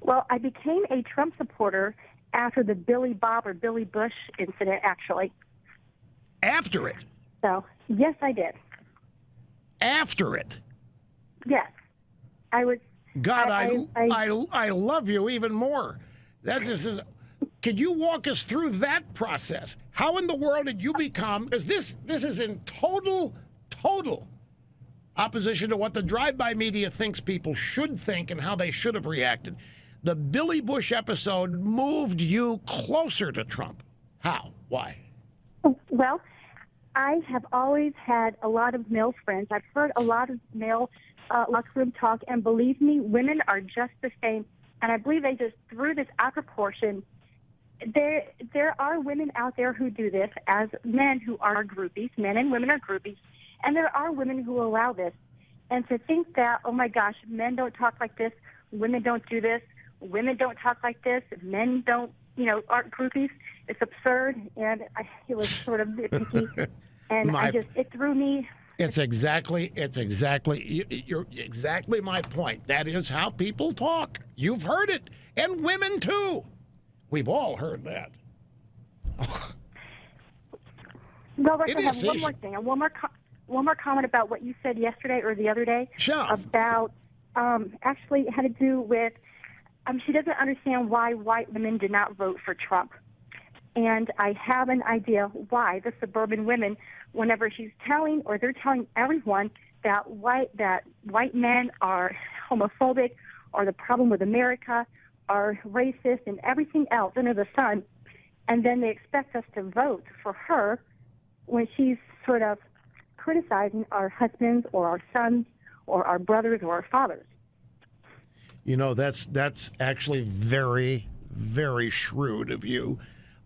Well, I became a Trump supporter after the Billy Bob or Billy Bush incident, actually. After it? So, yes, I did. After it? Yes. I was... God, I love you even more. That's just... Could you walk us through that process? How in the world did you become... Because this is in total opposition to what the drive-by media thinks people should think and how they should have reacted. The Billy Bush episode moved you closer to Trump. How? Why? Well, I have always had a lot of male friends. I've heard a lot of male locker room talk, and believe me, women are just the same. And I believe they just threw this out of proportion. There are women out there who do this as men who are groupies. Men and women are groupies. And there are women who allow this. And to think that, oh, my gosh, men don't talk like this, women don't do this, women don't talk like this, men don't, aren't groupies, it's absurd. And it was sort of nitpicky. And it threw me. You're exactly my point. That is how people talk. You've heard it. And women, too. We've all heard that. Well, Russ, I have one more thing, and one more comment about what you said yesterday or the other day. Sure. About actually had to do with she doesn't understand why white women did not vote for Trump. And I have an idea why the suburban women, whenever they're telling everyone that white men are homophobic or the problem with America, are racist and everything else under the sun, and then they expect us to vote for her when she's sort of criticizing our husbands or our sons or our brothers or our fathers. That's actually very, very shrewd of you.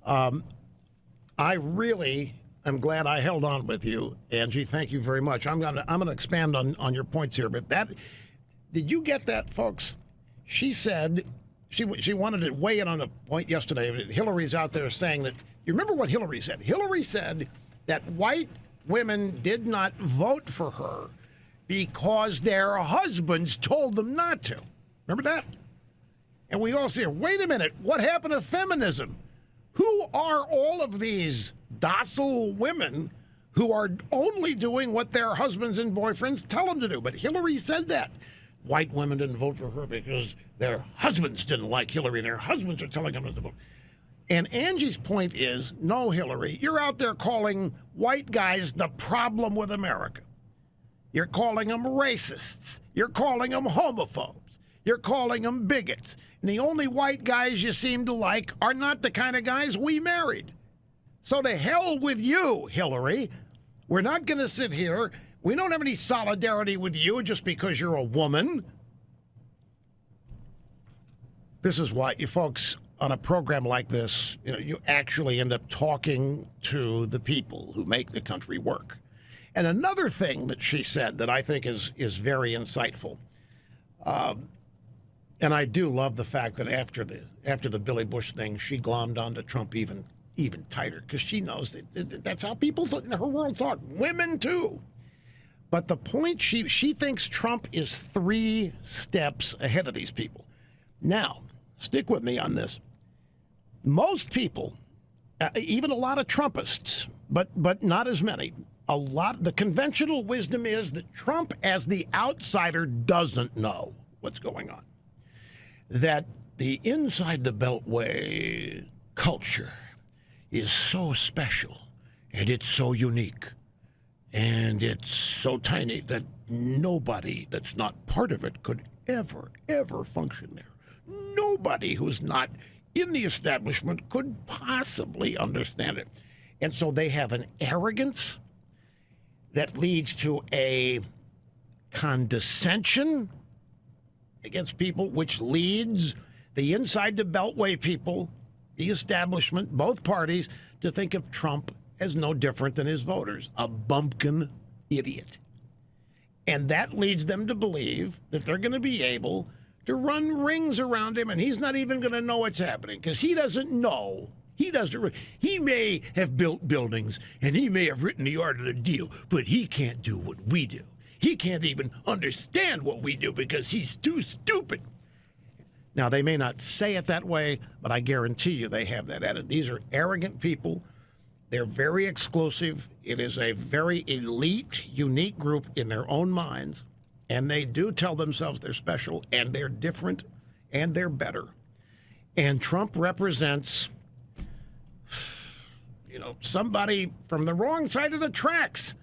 I really am glad I held on with you, Angie. Thank you very much. I'm gonna expand on your points here, but did you get that, folks? She said she wanted to weigh in on a point yesterday. Hillary's out there saying that. You remember what Hillary said? Hillary said that white women did not vote for her because their husbands told them not to. Remember that? And we all say, wait a minute, what happened to feminism? Who are all of these docile women who are only doing what their husbands and boyfriends tell them to do? But Hillary said that. White women didn't vote for her because their husbands didn't like Hillary and their husbands are telling them to vote. And Angie's point is, no, Hillary, you're out there calling white guys the problem with America. You're calling them racists. You're calling them homophobes. You're calling them bigots. And the only white guys you seem to like are not the kind of guys we married. So to hell with you, Hillary. We're not going to sit here. We don't have any solidarity with you just because you're a woman. This is why, you folks, on a program like this, you actually end up talking to the people who make the country work. And another thing that she said that I think is very insightful, and I do love the fact that after the Billy Bush thing, she glommed onto Trump even tighter because she knows that that's how people in her world talk. Women too. But the point, she thinks Trump is 3 steps ahead of these people. Now, stick with me on this. Most people, even a lot of Trumpists, but not as many, the conventional wisdom is that Trump, as the outsider, doesn't know what's going on. That the inside the Beltway culture is so special and it's so unique. And it's so tiny that nobody that's not part of it could ever function there. Nobody who's not in the establishment could possibly understand it. And so they have an arrogance that leads to a condescension against people, which leads the inside the Beltway people, the establishment, both parties, to think of Trump as no different than his voters, a bumpkin idiot. And that leads them to believe that they're going to be able to run rings around him, and he's not even going to know what's happening because he doesn't know. He may have built buildings and he may have written the art of the deal, but he can't do what we do. He can't even understand what we do because he's too stupid. Now, they may not say it that way, but I guarantee you they have that attitude. These are arrogant people. They're very exclusive. It is a very elite, unique group in their own minds, and they do tell themselves they're special, and they're different, and they're better. And Trump represents, somebody from the wrong side of the tracks,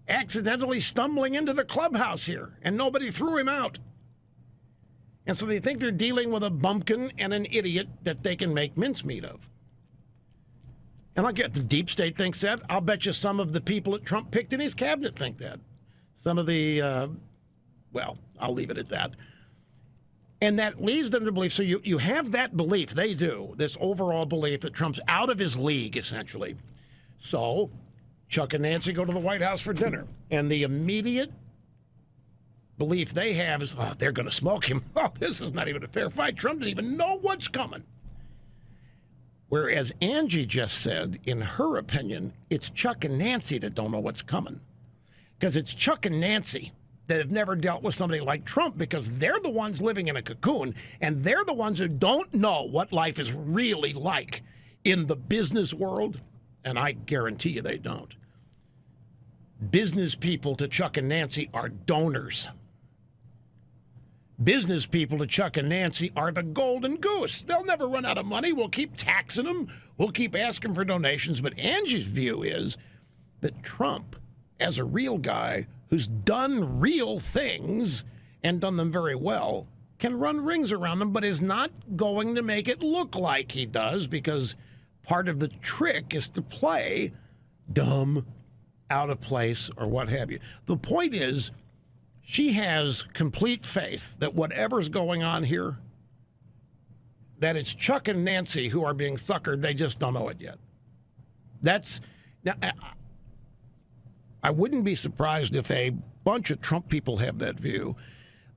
accidentally stumbling into the clubhouse here, and nobody threw him out. And so they think they're dealing with a bumpkin and an idiot that they can make mincemeat of. And I get the deep state thinks that. I'll bet you some of the people that Trump picked in his cabinet think that. Some of the, I'll leave it at that. And that leads them to believe. So you have that belief, they do, this overall belief that Trump's out of his league, essentially. So Chuck and Nancy go to the White House for dinner. And the immediate belief they have is, they're going to smoke him. Oh, this is not even a fair fight. Trump didn't even know what's coming. Whereas Angie just said, in her opinion, it's Chuck and Nancy that don't know what's coming. Because it's Chuck and Nancy that have never dealt with somebody like Trump because they're the ones living in a cocoon and they're the ones who don't know what life is really like in the business world. And I guarantee you they don't. Business people to Chuck and Nancy are donors. Business people to Chuck and Nancy are the golden goose. They'll never run out of money. We'll keep taxing them. We'll keep asking for donations. But Angie's view is that Trump, as a real guy who's done real things and done them very well, can run rings around them, but is not going to make it look like he does because part of the trick is to play dumb, out of place, or what have you. The point is, she has complete faith that whatever's going on here, that it's Chuck and Nancy who are being suckered. They just don't know it yet. I wouldn't be surprised if a bunch of Trump people have that view.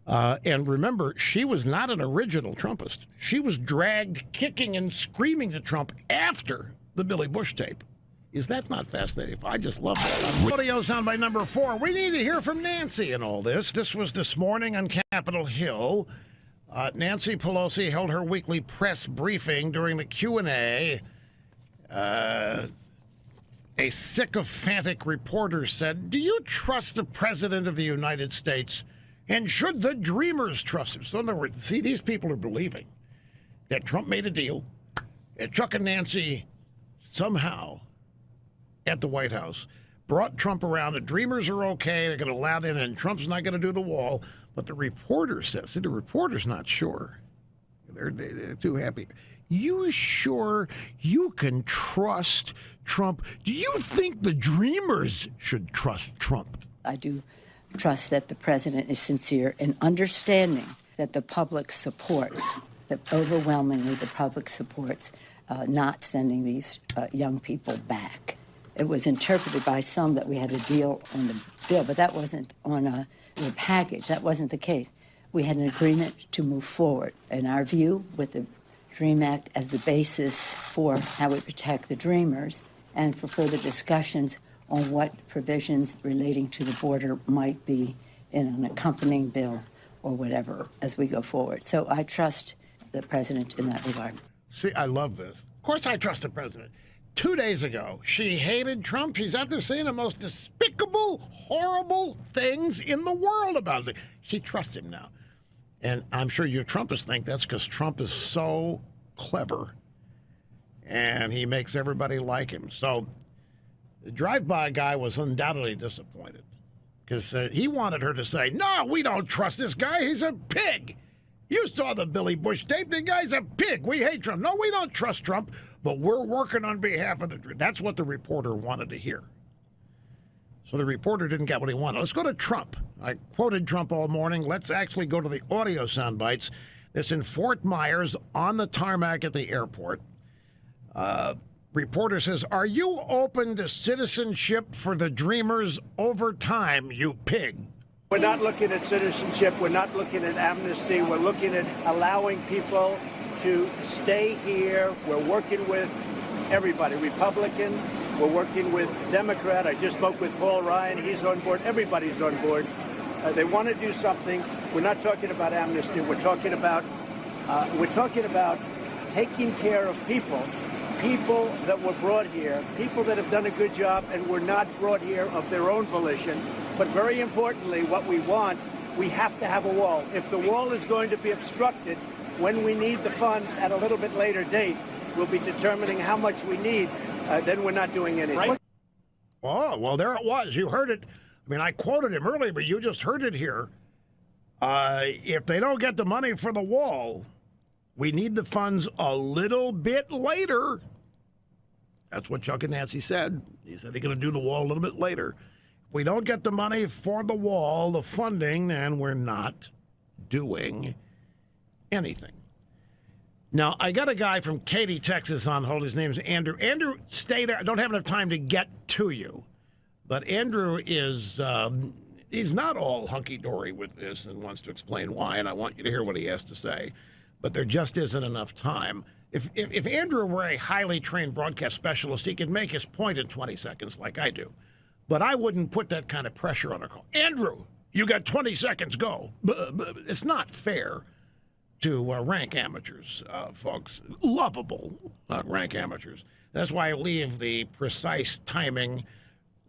And remember, she was not an original Trumpist. She was dragged kicking and screaming to Trump after the Billy Bush tape. Is that not fascinating? I just love that. Audio soundbite number 4. We need to hear from Nancy in all this. This was this morning on Capitol Hill. Nancy Pelosi held her weekly press briefing during the Q&A. A sycophantic reporter said, "Do you trust the President of the United States? And should the Dreamers trust him?" So in other words, see, these people are believing that Trump made a deal, and Chuck and Nancy somehow at the White House brought Trump around. The Dreamers are okay. They're going to allow it in, and Trump's not going to do the wall. But the reporter says, see, the reporter's not sure. They're too happy. You sure you can trust Trump? Do you think the Dreamers should trust Trump? I do trust that the president is sincere in understanding that the public supports, that overwhelmingly the public supports not sending these young people back. It was interpreted by some that we had a deal on the bill, but that wasn't on the package. That wasn't the case. We had an agreement to move forward, in our view, with the DREAM Act as the basis for how we protect the Dreamers and for further discussions on what provisions relating to the border might be in an accompanying bill or whatever as we go forward. So I trust the president in that regard. See, I love this. Of course I trust the president. 2 days ago, she hated Trump. She's out there saying the most despicable, horrible things in the world about it. She trusts him now. And I'm sure you Trumpists think that's because Trump is so clever and he makes everybody like him. So the drive-by guy was undoubtedly disappointed because he wanted her to say, "No, we don't trust this guy. He's a pig. You saw the Billy Bush tape. The guy's a pig. We hate Trump. No, we don't trust Trump, but we're working on behalf of the..." That's what the reporter wanted to hear. So the reporter didn't get what he wanted. Let's go to Trump. I quoted Trump all morning. Let's actually go to the audio sound bites. This in Fort Myers on the tarmac at the airport. Reporter says, "Are you open to citizenship for the Dreamers over time, you pig?" We're not looking at citizenship. We're not looking at amnesty. We're looking at allowing people to stay here. We're working with everybody, Republican. We're working with Democrat. I just spoke with Paul Ryan. He's on board. Everybody's on board. They want to do something. We're not talking about amnesty. We're talking about taking care of people that were brought here, people that have done a good job and were not brought here of their own volition. But very importantly, what we want, we have to have a wall. If the wall is going to be obstructed, when we need the funds at a little bit later date, we'll be determining how much we need. Then we're not doing anything. Right. Oh, well, there it was. You heard it. I mean, I quoted him earlier, but you just heard it here. If they don't get the money for the wall, we need the funds a little bit later. That's what Chuck and Nancy said. He said they're going to do the wall a little bit later. If we don't get the money for the wall, the funding, then we're not doing anything. Now, I got a guy from Katy, Texas on hold. His name's Andrew. Andrew, stay there. I don't have enough time to get to you. But Andrew is, he's not all hunky-dory with this and wants to explain why, and I want you to hear what he has to say. But there just isn't enough time. If Andrew were a highly trained broadcast specialist, he could make his point in 20 seconds like I do. But I wouldn't put that kind of pressure on a call. Andrew, you got 20 seconds, go. It's not fair to rank amateurs, folks. Lovable rank amateurs. That's why I leave the precise timing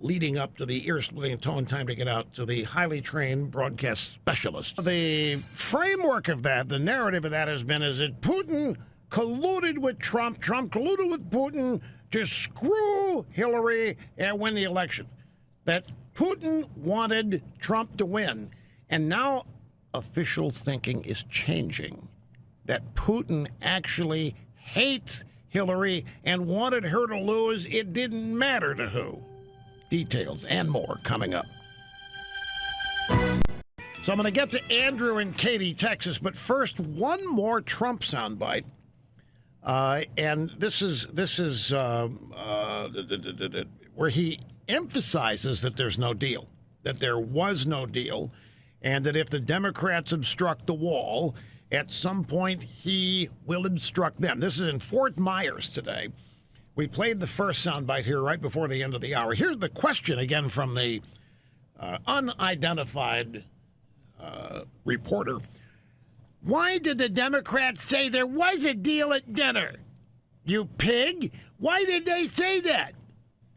leading up to the ear-splitting tone time to get out to the highly trained broadcast specialist. The framework of that, the narrative of that has been, is that Putin colluded with Trump, Trump colluded with Putin to screw Hillary and win the election. That Putin wanted Trump to win. And now official thinking is changing. That Putin actually hates Hillary and wanted her to lose. It didn't matter to who. Details and more coming up. So I'm going to get to Andrew in Katy, Texas, but first, one more Trump soundbite. And this is where he emphasizes that there's no deal, that there was no deal, and that if the Democrats obstruct the wall, at some point he will obstruct them. This is in Fort Myers today. We played the first soundbite here right before the end of the hour. Here's the question again from the unidentified reporter. Why did the Democrats say there was a deal at dinner? You pig! Why did they say that?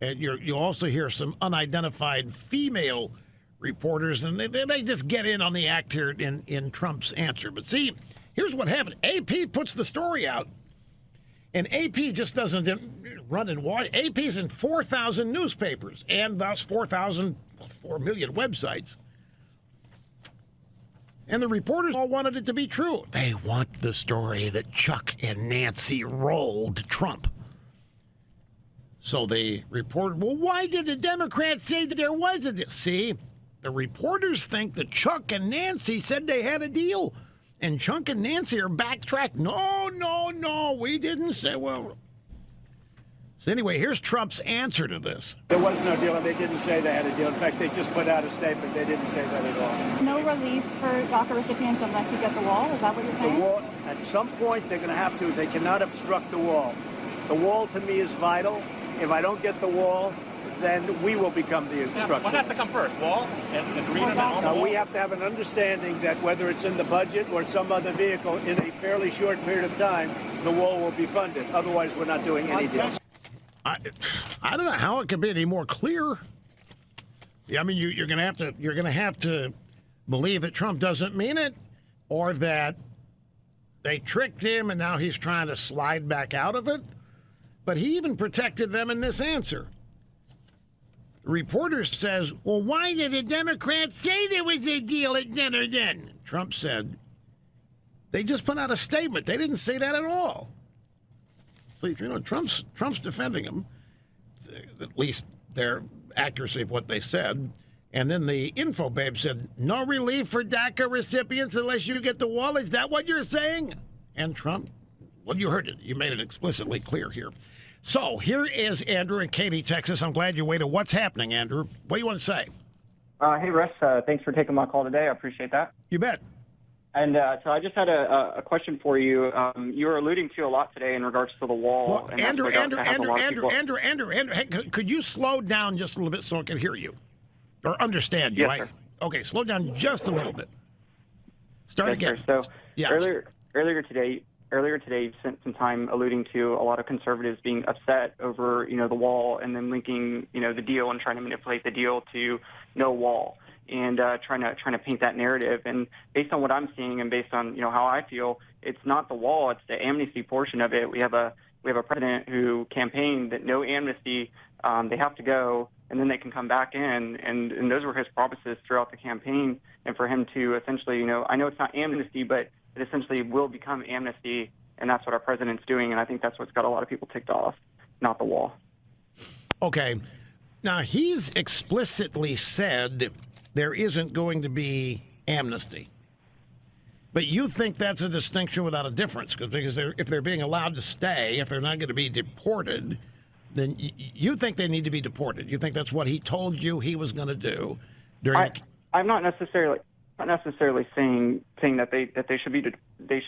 And you also hear some unidentified female reporters, and they just get in on the act here in Trump's answer. But see, here's what happened. AP puts the story out, and AP just doesn't run and watch. AP's in 4,000 newspapers, and thus 4 million websites. And the reporters all wanted it to be true. They want the story that Chuck and Nancy rolled Trump. So they reported, well, why did the Democrats say that there was a deal? See, the reporters think that Chuck and Nancy said they had a deal. And Chuck and Nancy are backtracked. No, we didn't say, well. So anyway, here's Trump's answer to this. There was no deal, and they didn't say they had a deal. In fact, they just put out a statement. They didn't say that at all. No relief for DACA recipients unless you get the wall? Is that what you're saying? The wall, at some point, they're going to have to. They cannot obstruct the wall. The wall, to me, is vital. If I don't get the wall, then we will become the obstruction. What has to come first, wall and agreement on the wall? We have to have an understanding that whether it's in the budget or some other vehicle, in a fairly short period of time, the wall will be funded. Otherwise, we're not doing any deals. I don't know how it could be any more clear. I mean, you're going to have to believe that Trump doesn't mean it, or that they tricked him and now he's trying to slide back out of it. But he even protected them in this answer. The reporter says, well, why did the Democrats say there was a deal at dinner then? Trump said, they just put out a statement. They didn't say that at all. So, you know, Trump's defending them, at least their accuracy of what they said. And then the info babe said, no relief for DACA recipients unless you get the wall. Is that what you're saying? And Trump, well, you heard it. You made it explicitly clear here. So here is Andrew in Katy, Texas. I'm glad you waited. What's happening, Andrew? What do you want to say? Hey, Russ. Thanks for taking my call today. I appreciate that. You bet. And so I just had a question for you. You were alluding to a lot today in regards to the wall. Well, and Andrew, Andrew, could you slow down just a little bit so I can hear you or understand you? Yes, sir. Okay, slow down just a little bit. Start Yes, again. sir. So yeah. earlier today, you spent some time alluding to a lot of conservatives being upset over, the wall, and then linking, the deal and trying to manipulate the deal to no wall, and trying to paint that narrative. And based on what I'm seeing, and based on how I feel, it's not the wall; it's the amnesty portion of it. We have a president who campaigned that no amnesty, they have to go, and then they can come back in, and those were his promises throughout the campaign. And for him to essentially, I know it's not amnesty, but it essentially will become amnesty, and that's what our president's doing. And I think that's what's got a lot of people ticked off, not the wall. Okay. Now, he's explicitly said there isn't going to be amnesty. But you think that's a distinction without a difference, because if they're being allowed to stay, if they're not going to be deported, then you think they need to be deported. You think that's what he told you he was going to do during I'm not necessarily saying that they should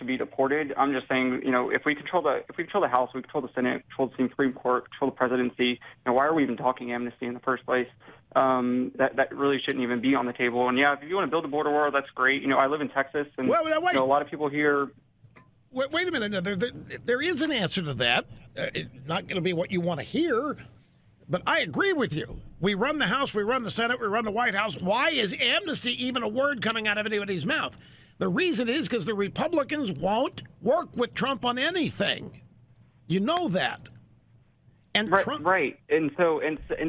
be deported. I'm just saying, if we control the House, we control the Senate, control the Supreme Court, control the presidency. Why are we even talking amnesty in the first place? That really shouldn't even be on the table. And if you want to build a border wall, that's great. I live in Texas, and wait. A lot of people here. Wait a minute. No, there is an answer to that. It's not going to be what you want to hear. But I agree with you. We run the House, we run the Senate, we run the White House. Why is amnesty even a word coming out of anybody's mouth? The reason is because the Republicans won't work with Trump on anything. You know that. And Trump, right. And so,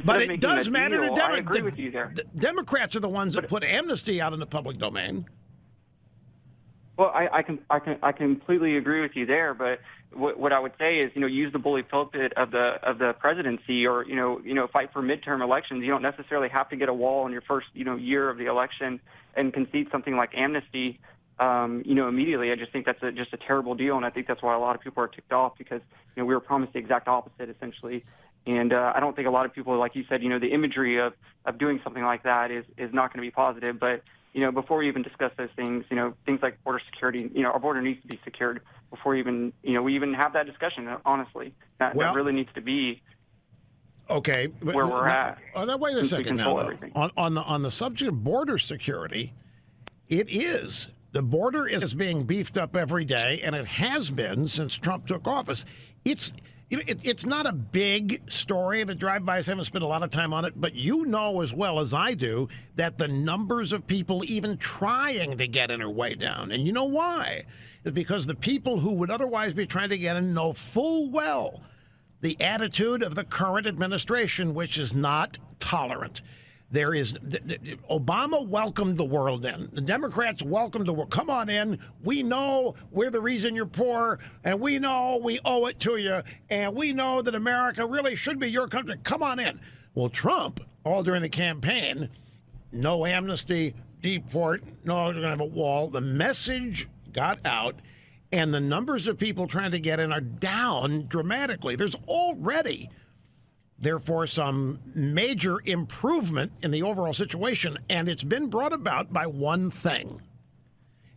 but it does matter to Democrats. I agree with you there. The Democrats are the ones that put amnesty out in the public domain. Well, I completely agree with you there, but what I would say is, use the bully pulpit of the presidency, or fight for midterm elections. You don't necessarily have to get a wall in your first year of the election and concede something like amnesty, immediately. I just think that's just a terrible deal, and I think that's why a lot of people are ticked off, because we were promised the exact opposite essentially. And I don't think a lot of people, like you said, the imagery of doing something like that is not going to be positive, but. Before we even discuss those things, things like border security, our border needs to be secured before we even have that discussion, honestly. That really needs to be where we're at. Now, wait a second now. On the subject of border security, it is. The border is being beefed up every day, and it has been since Trump took office. It's not a big story. The drive-bys haven't spent a lot of time on it, but you know as well as I do that the numbers of people even trying to get in are way down. And you know why? It's because the people who would otherwise be trying to get in know full well the attitude of the current administration, which is not tolerant. Obama welcomed the world in. The Democrats welcomed the world. Come on in. We know we're the reason you're poor, and we know we owe it to you, and we know that America really should be your country. Come on in. Well, Trump, all during the campaign, no amnesty, deport, no, we're going to have a wall. The message got out, and the numbers of people trying to get in are down dramatically. There's already therefore some major improvement in the overall situation, and it's been brought about by one thing,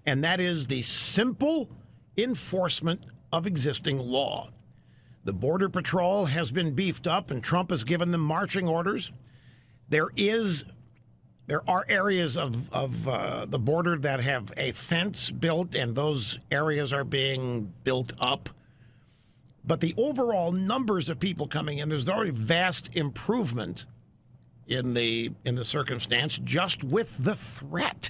and that is the simple enforcement of existing law. The Border Patrol has been beefed up, and Trump has given them marching orders. There are areas of the border that have a fence built, and those areas are being built up. But the overall numbers of people coming in, there's already vast improvement in the circumstance, just with the threat,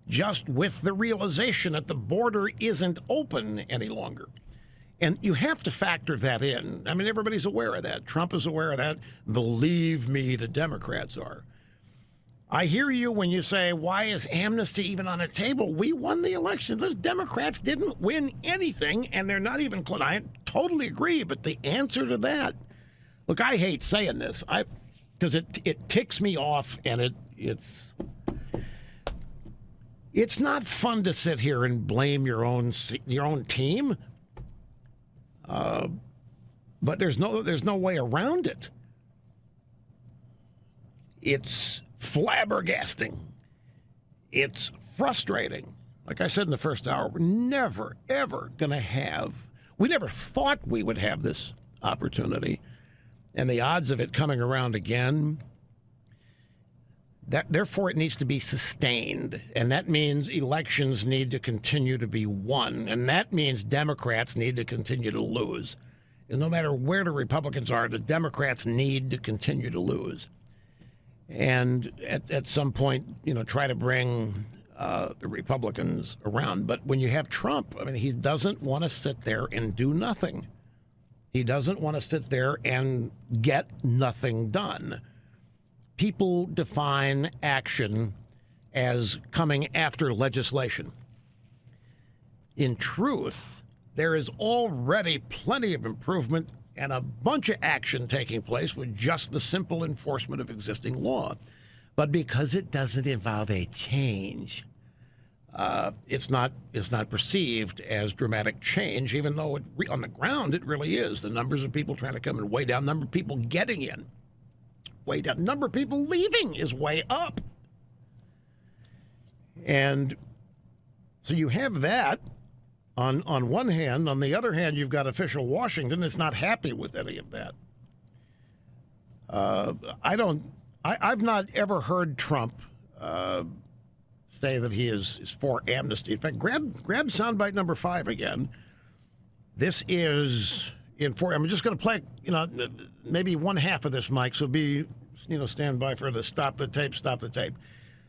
just with the realization that the border isn't open any longer. And you have to factor that in. I mean, everybody's aware of that. Trump is aware of that. Believe me, the Democrats are. I hear you when you say, why is amnesty even on the table? We won the election. Those Democrats didn't win anything, and they're not even close. I totally agree, but the answer to that, look, I hate saying this, because it ticks me off, and it's not fun to sit here and blame your own team, but there's no way around it. It's flabbergasting. It's frustrating. Like I said in the first hour, we're never, ever going to have, we never thought we would have this opportunity. And the odds of it coming around again, therefore it needs to be sustained. And that means elections need to continue to be won. And that means Democrats need to continue to lose. And no matter where the Republicans are, the Democrats need to continue to lose. And at some point, try to bring the Republicans around. But when you have Trump, I mean, he doesn't want to sit there and do nothing. He doesn't want to sit there and get nothing done. People define action as coming after legislation. In truth, there is already plenty of improvement and a bunch of action taking place with just the simple enforcement of existing law. But because it doesn't involve a change, it's not perceived as dramatic change, even though on the ground it really is. The numbers of people trying to come in way down, number of people getting in way down, number of people leaving is way up. And so you have that on one hand. On the other hand, you've got official Washington that's not happy with any of that. I've not ever heard Trump say that he is for amnesty. In fact, grab soundbite number 5 again. This is I'm just going to play, maybe one half of this, Mike. So stand by for the stop the tape.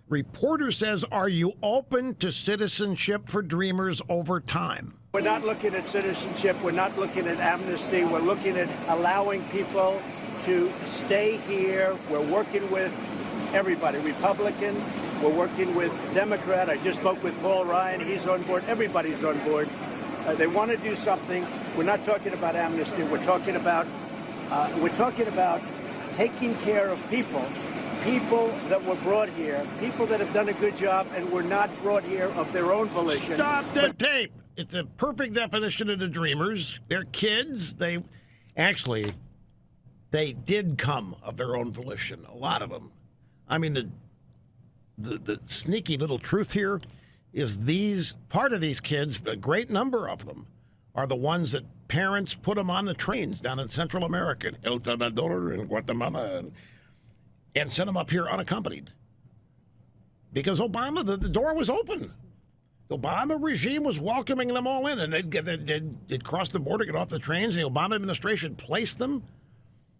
Reporter says, "Are you open to citizenship for Dreamers over time?" We're not looking at citizenship. We're not looking at amnesty. We're looking at allowing people to stay here. We're working with everybody, Republican. We're working with Democrat. I just spoke with Paul Ryan. He's on board. Everybody's on board. They want to do something. We're not talking about amnesty. We're talking about taking care of people that were brought here, people that have done a good job and were not brought here of their own volition. Stop the tape. It's a perfect definition of the Dreamers. They're kids. They did come of their own volition, a lot of them. I mean, the sneaky little truth here is part of these kids, a great number of them, are the ones that parents put them on the trains down in Central America, El Salvador and Guatemala, and sent them up here unaccompanied. Because the door was open. The Obama regime was welcoming them all in, and they'd cross the border, get off the trains. The Obama administration placed them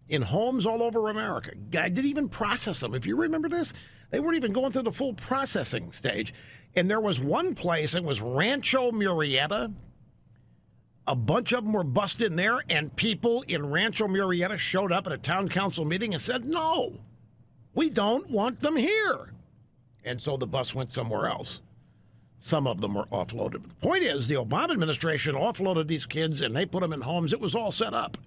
in homes all over America. I didn't even process them. If you remember this, they weren't even going through the full processing stage. And there was one place, it was Rancho Murrieta. A bunch of them were busted in there, and people in Rancho Murrieta showed up at a town council meeting and said, "No, we don't want them here." And so the bus went somewhere else. Some of them were offloaded. But the point is, the Obama administration offloaded these kids, and they put them in homes. It was all set up.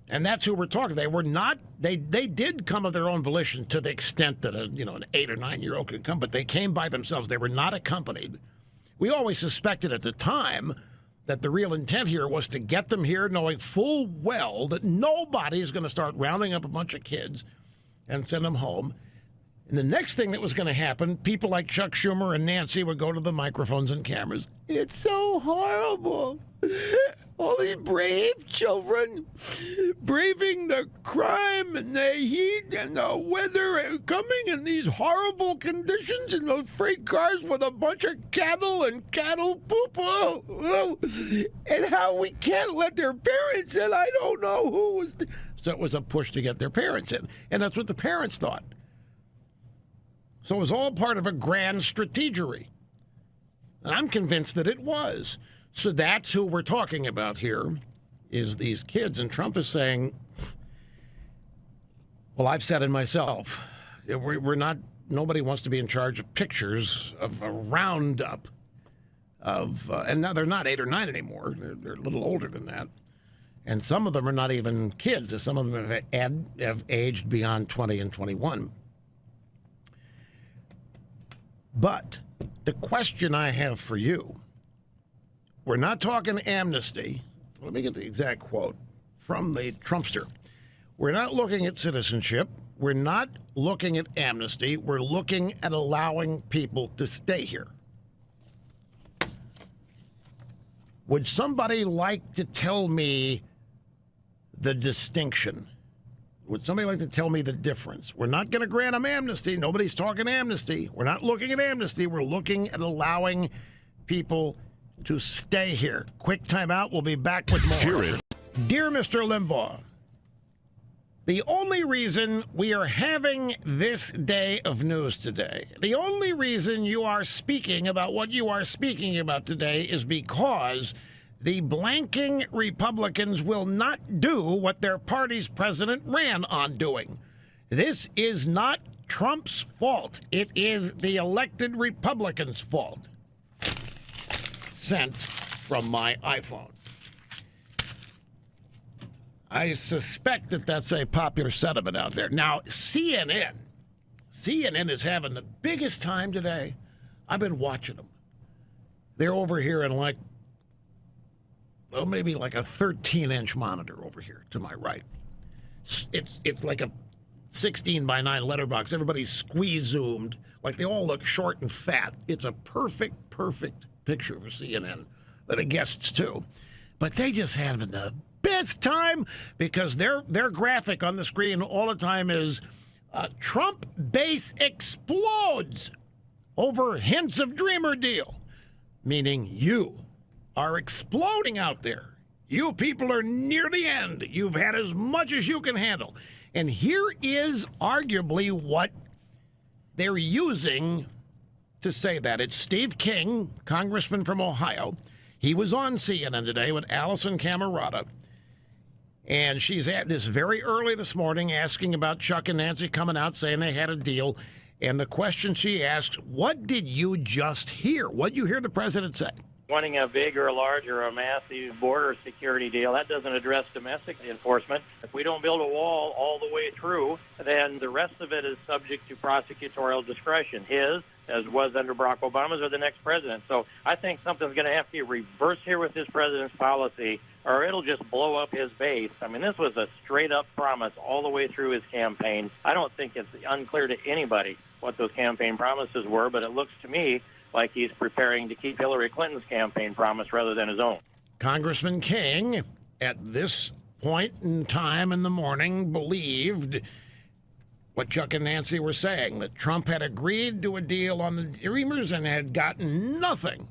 And that's who we're talking. They were not, they did come of their own volition to the extent that an 8 or 9 year old could come, but they came by themselves. They were not accompanied. We always suspected at the time that the real intent here was to get them here, knowing full well that nobody's going to start rounding up a bunch of kids and send them home. And the next thing that was going to happen, people like Chuck Schumer and Nancy would go to the microphones and cameras. "It's so horrible. All these brave children braving the crime and the heat and the weather and coming in these horrible conditions in those freight cars with a bunch of cattle and cattle poop. And how we can't let their parents in. I don't know who was." So it was a push to get their parents in. And that's what the parents thought. So it was all part of a grand strategery. And I'm convinced that it was. So that's who we're talking about here, is these kids. And Trump is saying, well, I've said it myself. Nobody wants to be in charge of pictures of a roundup of, and now they're not 8 or 9 anymore. They're a little older than that. And some of them are not even kids. Some of them have aged beyond 20 and 21. But the question I have for you, we're not talking amnesty. Let me get the exact quote from the Trumpster. We're not looking at citizenship. we're not looking at amnesty. We're looking at allowing people to stay here. Would somebody like to tell me the distinction? Would somebody like to tell me the difference? We're not going to grant them amnesty. Nobody's talking amnesty. We're not looking at amnesty. We're looking at allowing people to stay here. Quick timeout. We'll be back with more. Hear it. Dear Mr. Limbaugh, the only reason we are having this day of news today, the only reason you are speaking about what you are speaking about today is because the blanking Republicans will not do what their party's president ran on doing. This is not Trump's fault. It is the elected Republicans' fault. Sent from my iPhone. I suspect that that's a popular sentiment out there. Now, CNN is having the biggest time today. I've been watching them. They're over here in maybe like a 13-inch monitor over here to my right. It's like a 16 by 9 letterbox. Everybody's squeeze-zoomed. Like they all look short and fat. It's a perfect picture for CNN. The guests, too. But they just having the best time because their graphic on the screen all the time is Trump base explodes over hints of Dreamer deal, meaning you are exploding out there. You people are near the end. You've had as much as you can handle. And here is arguably what they're using to say that. It's Steve King, congressman from Ohio. He was on CNN today with Allison Camerata. And she's at this very early this morning asking about Chuck and Nancy coming out saying they had a deal. And the question she asks, what did you just hear? What did you hear the president say? Wanting a big or a large or a massive border security deal, that doesn't address domestic enforcement. If we don't build a wall all the way through, then the rest of it is subject to prosecutorial discretion. His, as was under Barack Obama's, or the next president. So I think something's going to have to be reversed here with this president's policy, or it'll just blow up his base. I mean, this was a straight-up promise all the way through his campaign. I don't think it's unclear to anybody what those campaign promises were, but it looks to me like he's preparing to keep Hillary Clinton's campaign promise rather than his own. Congressman King, at this point in time in the morning, believed what Chuck and Nancy were saying, that Trump had agreed to a deal on the Dreamers and had gotten nothing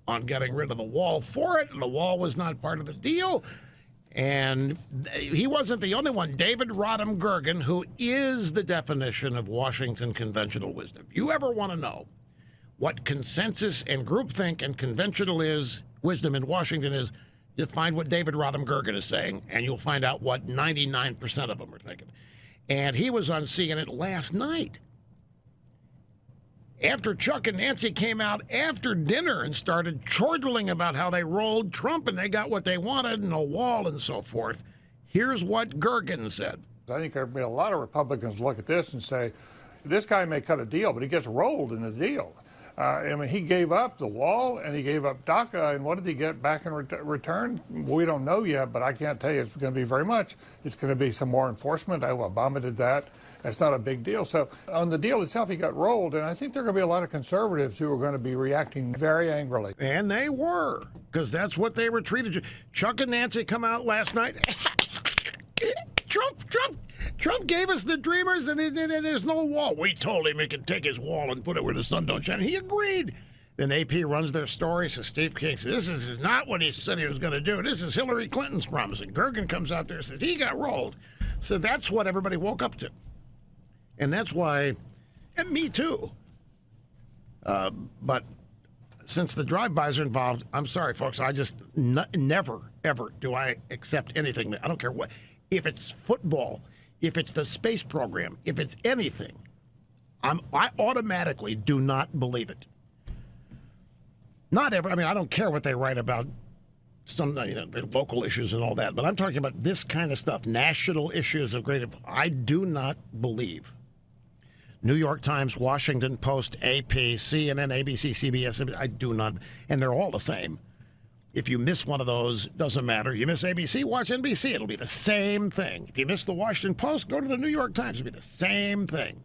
on getting rid of the wall for it, and the wall was not part of the deal. And he wasn't the only one. David Rodham Gergen, who is the definition of Washington conventional wisdom. If you ever want to know what consensus and groupthink and conventional wisdom in Washington is, you find what David Rodham Gergen is saying, and you'll find out what 99% of them are thinking. And he was on CNN last night after Chuck and Nancy came out after dinner and started chortling about how they rolled Trump and they got what they wanted and a wall and so forth. Here's what Gergen said. I think there'll be a lot of Republicans look at this and say, this guy may cut a deal, but he gets rolled in the deal. I mean, he gave up the wall and he gave up DACA, and what did he get back in return? We don't know yet, but I can't tell you it's going to be very much. It's going to be some more enforcement. Obama did that. It's not a big deal. So on the deal itself, he got rolled, and I think there are going to be a lot of conservatives who are going to be reacting very angrily. And they were, because that's what they were treated. Chuck and Nancy come out last night. Trump gave us the Dreamers, and there's no wall. We told him he could take his wall and put it where the sun don't shine. He agreed. Then AP runs their story, so Steve King says, this is not what he said he was going to do. This is Hillary Clinton's promise. And Gergen comes out there and says, he got rolled. So that's what everybody woke up to. And that's why, and me too. But since the drive-bys are involved, I'm sorry, folks, I just never, ever do I accept anything. I don't care what. If it's football, if it's the space program, if it's anything, I automatically do not believe it. Not ever. I mean, I don't care what they write about some local issues and all that, but I'm talking about this kind of stuff, national issues of great. I do not believe. New York Times, Washington Post, AP, CNN, ABC, CBS, I do not, and they're all the same. If you miss one of those, doesn't matter. You miss ABC, watch NBC. It'll be the same thing. If you miss the Washington Post, go to the New York Times. It'll be the same thing.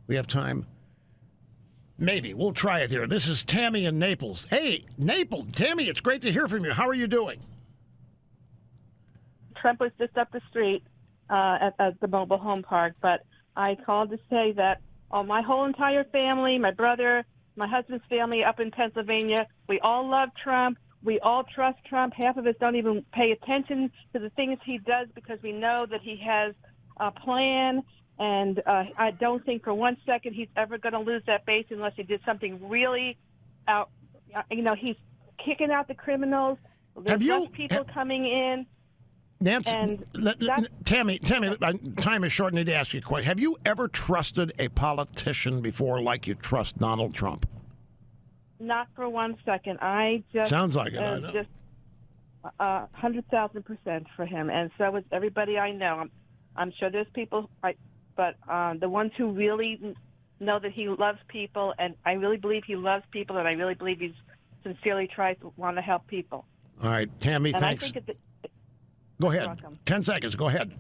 We have time? Maybe. We'll try it here. This is Tammy in Naples. Hey, Naples. Tammy, it's great to hear from you. How are you doing? Trump was just up the street at the mobile home park, but I called to say that my whole entire family, my brother, my husband's family up in Pennsylvania, we all love Trump. We all trust Trump. Half of us don't even pay attention to the things he does because we know that he has a plan. And I don't think for 1 second he's ever going to lose that base unless he did something really out. He's kicking out the criminals. There's less people coming in. Nancy, Tammy, time is short. I need to ask you a question. Have you ever trusted a politician before like you trust Donald Trump? Not for 1 second. I just sounds like it. I know. Just 100,000% for him, and so is everybody I know. I'm sure there's people, but the ones who really know that he loves people, and I really believe he loves people, and I really believe he sincerely tries to want to help people. All right, Tammy, and thanks. Go ahead. 10 seconds. Go ahead.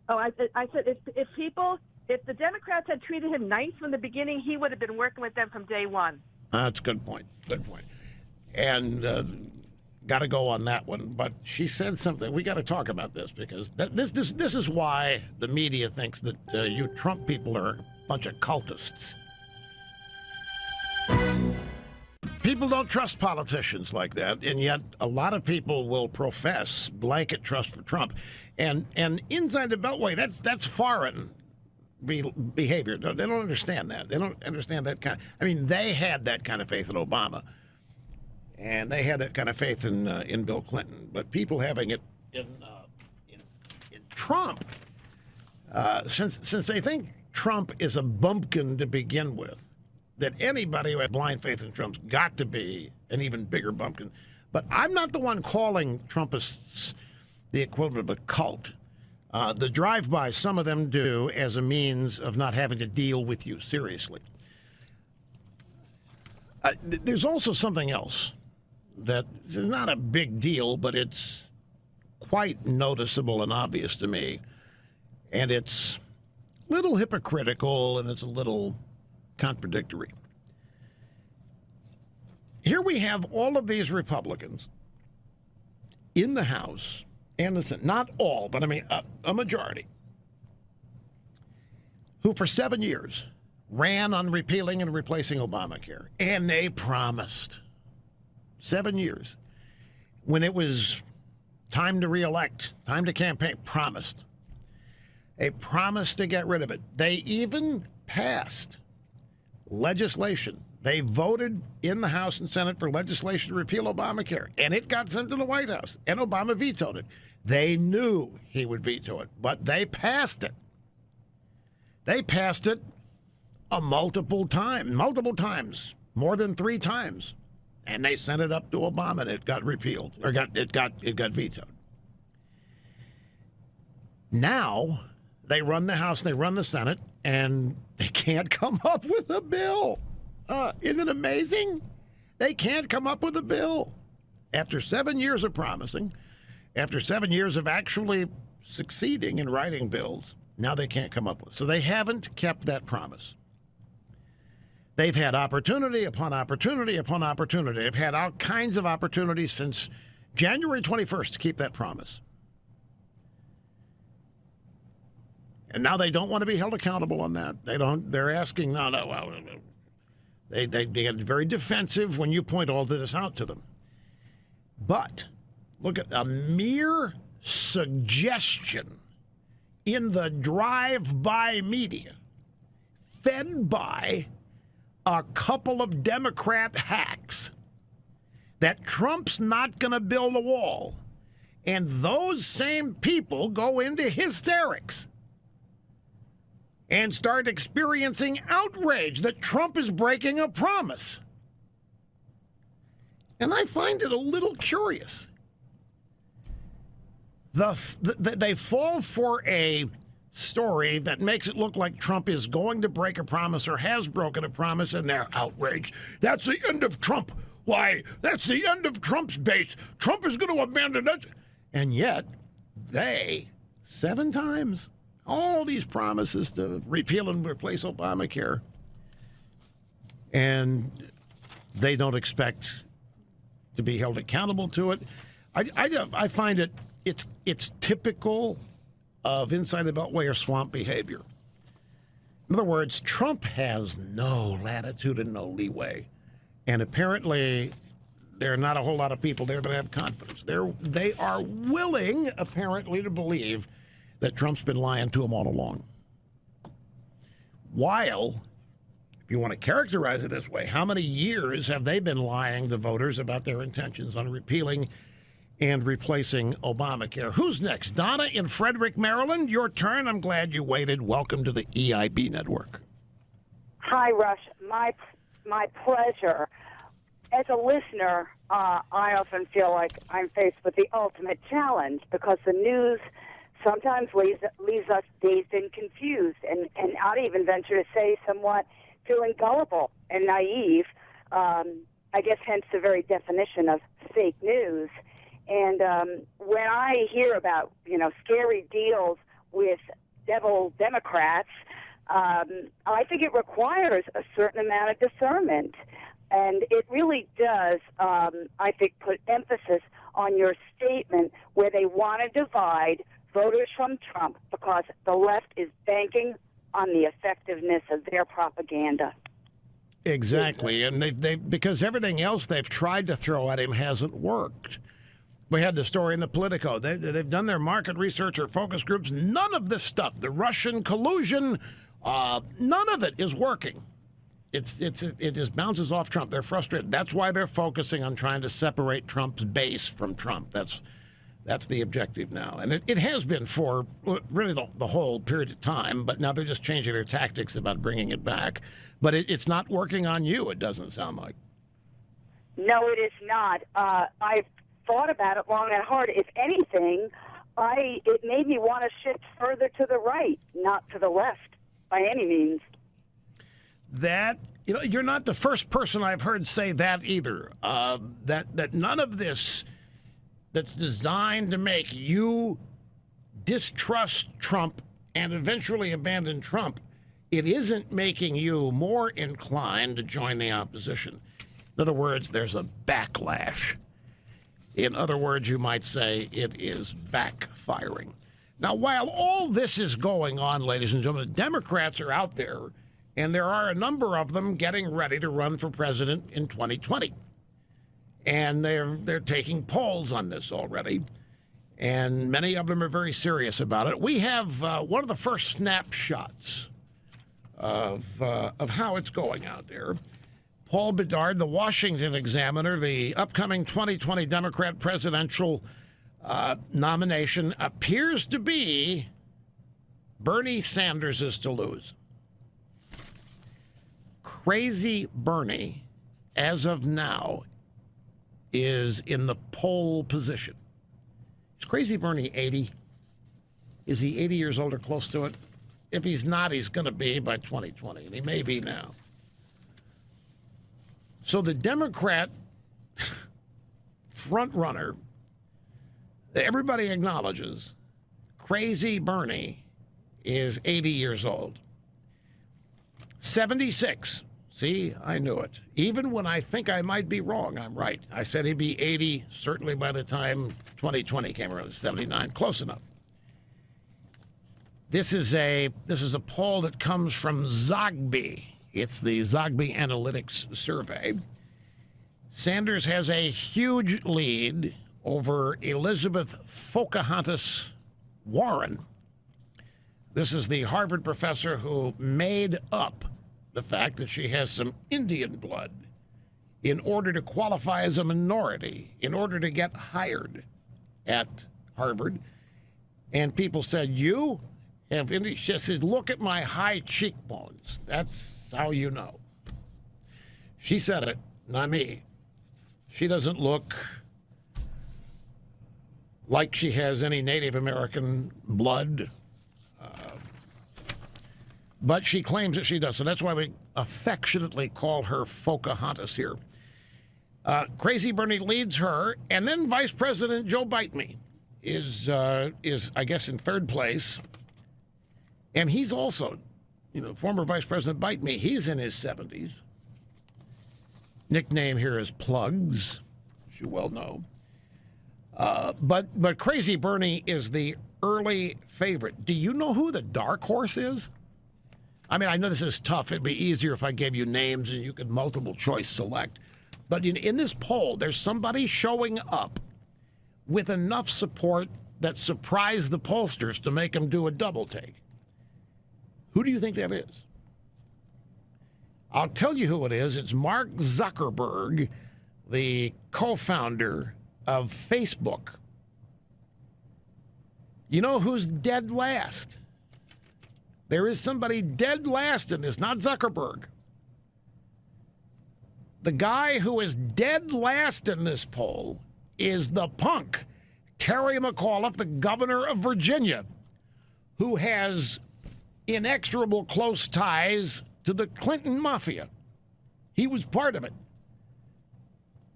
Oh, I said if the Democrats had treated him nice from the beginning, he would have been working with them from day one. That's a good point. Good point. And got to go on that one. But she said something. We got to talk about this because this is why the media thinks that you Trump people are a bunch of cultists. People don't trust politicians like that, and yet a lot of people will profess blanket trust for Trump. And inside the Beltway, that's foreign behavior. They don't understand that. They don't understand that kind. They had that kind of faith in Obama, and they had that kind of faith in Bill Clinton. But people having it in Trump, since they think Trump is a bumpkin to begin with, that anybody who has blind faith in Trump's got to be an even bigger bumpkin. But I'm not the one calling Trumpists the equivalent of a cult. The drive-by, some of them do as a means of not having to deal with you seriously. There's also something else that is not a big deal, but it's quite noticeable and obvious to me. And it's a little hypocritical and it's a little contradictory. Here we have all of these Republicans in the House and the Senate, not all, but a majority, who for 7 years ran on repealing and replacing Obamacare. And they promised 7 years. When it was time to reelect, time to campaign, promised. A promise to get rid of it. They even passed legislation. They voted in the House and Senate for legislation to repeal Obamacare, and it got sent to the White House, and Obama vetoed it. They knew he would veto it, but they passed it. They passed it multiple times, more than 3 times, and they sent it up to Obama, and it got repealed, or it got vetoed. Now they run the House, they run the Senate, and they can't come up with a bill. Isn't it amazing? They can't come up with a bill. After 7 years of promising, after 7 years of actually succeeding in writing bills, now they can't come up with. So they haven't kept that promise. They've had opportunity upon opportunity upon opportunity. They've had all kinds of opportunities since January 21st to keep that promise. And now they don't want to be held accountable on that. They're asking, no. They get very defensive when you point all of this out to them. But look at a mere suggestion in the drive-by media, fed by a couple of Democrat hacks, that Trump's not going to build a wall. And those same people go into hysterics and start experiencing outrage that Trump is breaking a promise. And I find it a little curious. They fall for a story that makes it look like Trump is going to break a promise or has broken a promise, and they're outraged. That's the end of Trump. Why, that's the end of Trump's base. Trump is going to abandon it. And yet, they, 7 times, all these promises to repeal and replace Obamacare, and they don't expect to be held accountable to it. I find it's typical of inside the Beltway or swamp behavior. In other words, Trump has no latitude and no leeway. And apparently, there are not a whole lot of people there that have confidence. They are willing, apparently, to believe that Trump's been lying to them all along. While, if you want to characterize it this way, how many years have they been lying to voters about their intentions on repealing and replacing Obamacare? Who's next? Donna in Frederick, Maryland. Your turn. I'm glad you waited. Welcome to the EIB Network. Hi, Rush. My pleasure. As a listener, I often feel like I'm faced with the ultimate challenge because the news sometimes leaves us dazed and confused, and I'd even venture to say somewhat feeling gullible and naive. I guess hence the very definition of fake news. And when I hear about, scary deals with devil Democrats, I think it requires a certain amount of discernment. And it really does, I think, put emphasis on your statement where they want to divide voters from Trump because the left is banking on the effectiveness of their propaganda. Exactly. And they because everything else they've tried to throw at him hasn't worked. We had the story in the Politico. They've done their market research or focus groups. None of this stuff, the Russian collusion, none of it is working. It just bounces off Trump. They're frustrated. That's why they're focusing on trying to separate Trump's base from Trump. That's the objective now. And it has been for really the whole period of time, but now they're just changing their tactics about bringing it back. But it's not working on you, it doesn't sound like. No, it is not. I've thought about it long and hard. If anything, it made me want to shift further to the right, not to the left by any means. That, you're not the first person I've heard say that either. That none of this that's designed to make you distrust Trump and eventually abandon Trump, it isn't making you more inclined to join the opposition. In other words, there's a backlash. In other words, you might say it is backfiring. Now, while all this is going on, ladies and gentlemen, the Democrats are out there, and there are a number of them getting ready to run for president in 2020. And they're taking polls on this already, and many of them are very serious about it. We have one of the first snapshots of how it's going out there. Paul Bedard, the Washington Examiner, the upcoming 2020 Democrat presidential nomination appears to be Bernie Sanders is to lose. Crazy Bernie, as of now, is in the pole position. Is Crazy Bernie 80? Is he 80 years old or close to it? If he's not, he's going to be by 2020, and he may be now. So the Democrat front runner, everybody acknowledges, Crazy Bernie is 80 years old. 76. See, I knew it. Even when I think I might be wrong, I'm right. I said he'd be 80, certainly by the time 2020 came around, 79. Close enough. This is a poll that comes from Zogby. It's the Zogby Analytics survey. Sanders has a huge lead over Elizabeth Pocahontas Warren. This is the Harvard professor who made up the fact that she has some Indian blood in order to qualify as a minority, in order to get hired at Harvard. And people said, you have Indian? She said, look at my high cheekbones. That's how you know. She said it, not me. She doesn't look like she has any Native American blood. But she claims that she does, so that's why we affectionately call her Pocahontas here. Crazy Bernie leads her, and then Vice President Joe Biden is I guess in third place, and he's also, former Vice President Biden. He's in his 70s. Nickname here is Plugs, as you well know. But Crazy Bernie is the early favorite. Do you know who the dark horse is? I mean, I know this is tough. It'd be easier if I gave you names and you could multiple choice select. But in this poll, there's somebody showing up with enough support that surprised the pollsters to make them do a double take. Who do you think that is? I'll tell you who it is. It's Mark Zuckerberg, the co-founder of Facebook. You know who's dead last? There is somebody dead last in this, not Zuckerberg. The guy who is dead last in this poll is the punk, Terry McAuliffe, the governor of Virginia, who has inexorable close ties to the Clinton mafia. He was part of it.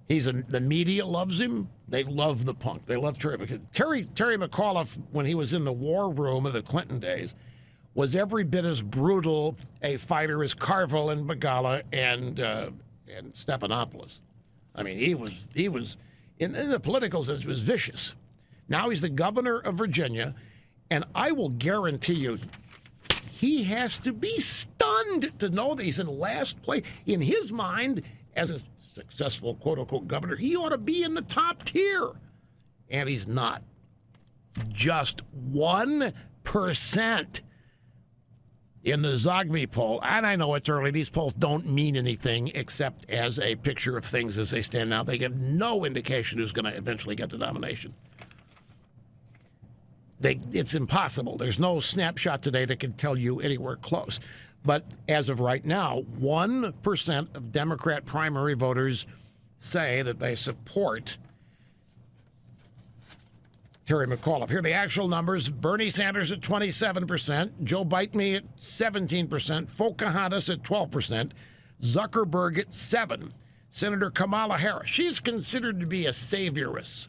The media loves him. They love the punk. They love Terry. Because Terry McAuliffe, when he was in the war room of the Clinton days, was every bit as brutal a fighter as Carville and Begala and Stephanopoulos. I mean, he was in the political sense, was vicious. Now he's the governor of Virginia, and I will guarantee you, he has to be stunned to know that he's in last place. In his mind, as a successful quote-unquote governor, he ought to be in the top tier, and he's not. Just 1% in the Zogby poll, and I know it's early. These polls don't mean anything except as a picture of things as they stand now. They give no indication who's going to eventually get the nomination. It's impossible. There's no snapshot today that can tell you anywhere close. But as of right now, 1% of Democrat primary voters say that they support Terry McAuliffe. Here are the actual numbers. Bernie Sanders at 27%, Joe Biden at 17%, Pocahontas at 12%, Zuckerberg at 7%, Senator Kamala Harris. She's considered to be a savioress.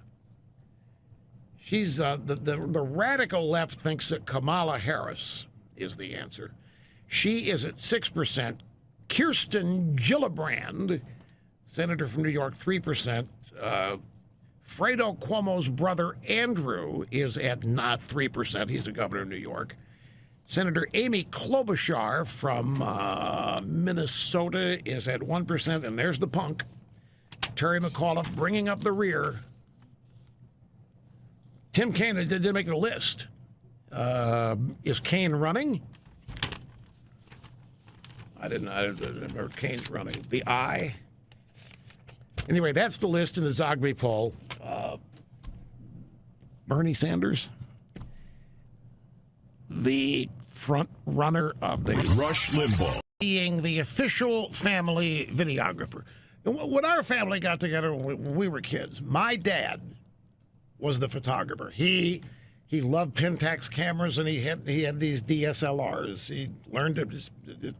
She's the radical left thinks that Kamala Harris is the answer. She is at 6%. Kirsten Gillibrand, senator from New York, 3%. Fredo Cuomo's brother, Andrew, is at not 3%. He's the governor of New York. Senator Amy Klobuchar from Minnesota is at 1%. And there's the punk, Terry McAuliffe, bringing up the rear. Tim Kaine didn't make the list. Is Kaine running? I didn't remember Kaine's running. The I. Anyway, that's the list in the Zogby poll. Bernie Sanders, the front runner of the Rush Limbaugh, being the official family videographer. When our family got together when we were kids, my dad was the photographer. He loved Pentax cameras, and he had these DSLRs. He learned to.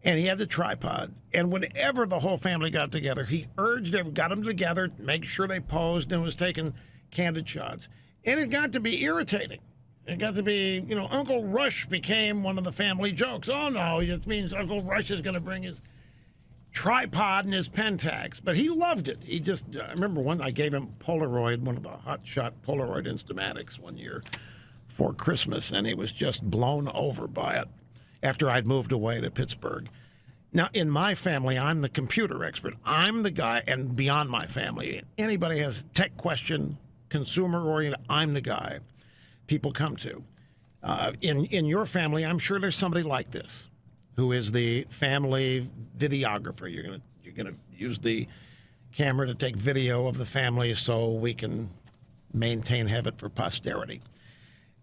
And he had the tripod. And whenever the whole family got together, he urged them, got them together, make sure they posed and was taking candid shots. And it got to be irritating. It got to be, Uncle Rush became one of the family jokes. Oh, no, it means Uncle Rush is going to bring his tripod and his Pentax. But he loved it. I remember I gave him Polaroid, one of the hot shot Polaroid Instamatics one year for Christmas, and he was just blown over by it after I'd moved away to Pittsburgh. Now, in my family, I'm the computer expert. I'm the guy, and beyond my family, anybody has a tech question, consumer-oriented, I'm the guy people come to. In your family, I'm sure there's somebody like this who is the family videographer. You're gonna use the camera to take video of the family so we can have it for posterity.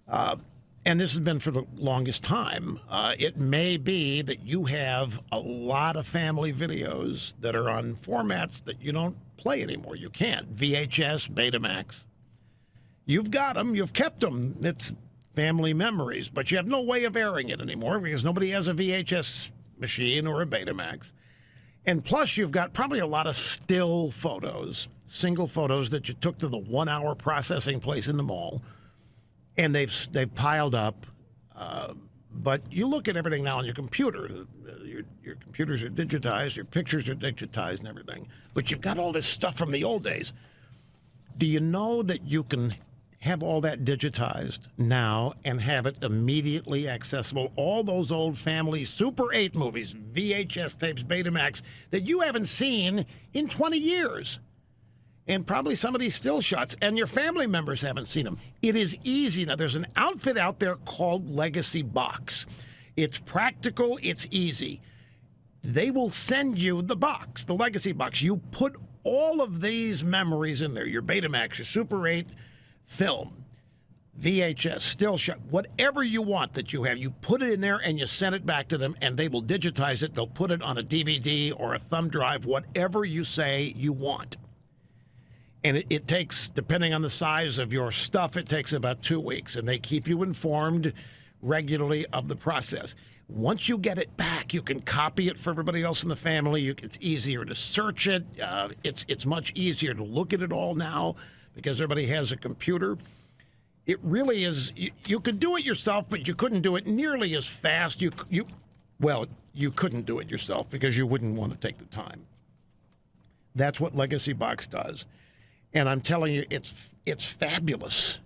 And this has been for the longest time. It may be that you have a lot of family videos that are on formats that you don't play anymore. You can't. VHS, Betamax. You've got them. You've kept them. It's family memories. But you have no way of airing it anymore because nobody has a VHS machine or a Betamax. And plus, you've got probably a lot of still photos, single photos that you took to the 1 hour processing place in the mall, and they've piled up. But you look at everything now on your computer. Your computers are digitized, your pictures are digitized and everything. But you've got all this stuff from the old days. Do you know that you can have all that digitized now and have it immediately accessible? All those old family Super 8 movies, VHS tapes, Betamax, that you haven't seen in 20 years. And probably some of these still shots, and your family members haven't seen them. It is easy. Now, there's an outfit out there called Legacy Box. It's practical. It's easy. They will send you the box, the Legacy Box. You put all of these memories in there, your Betamax, your Super 8 film, VHS, still shot, whatever you want that you have, you put it in there and you send it back to them, and they will digitize it. They'll put it on a DVD or a thumb drive, whatever you say you want. And it takes, depending on the size of your stuff, it takes about 2 weeks. And they keep you informed regularly of the process. Once you get it back, you can copy it for everybody else in the family. It's easier to search it. It's much easier to look at it all now because everybody has a computer. It really is. You could do it yourself, but you couldn't do it nearly as fast. You couldn't do it yourself because you wouldn't want to take the time. That's what Legacy Box does. And I'm telling you, it's fabulous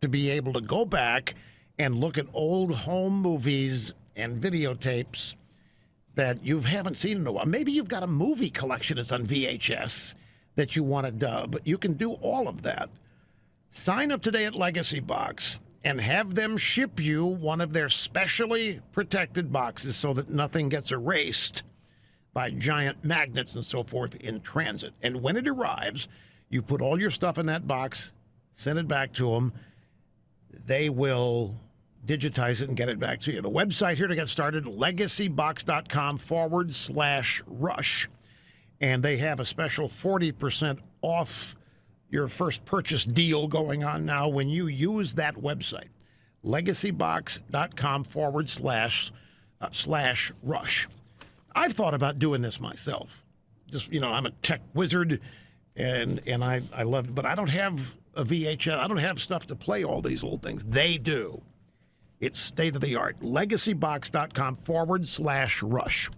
to be able to go back and look at old home movies and videotapes that you haven't seen in a while. Maybe you've got a movie collection that's on VHS that you want to dub. You can do all of that. Sign up today at Legacy Box and have them ship you one of their specially protected boxes so that nothing gets erased by giant magnets and so forth in transit. And when it arrives, you put all your stuff in that box, send it back to them. They will digitize it and get it back to you. The website here to get started, legacybox.com/rush. And they have a special 40% off your first purchase deal going on now when you use that website, legacybox.com/rush. I've thought about doing this myself. Just, I'm a tech wizard. And I love it, but I don't have a VHS. I don't have stuff to play all these old things. They do. It's state of the art. Legacybox.com/rush.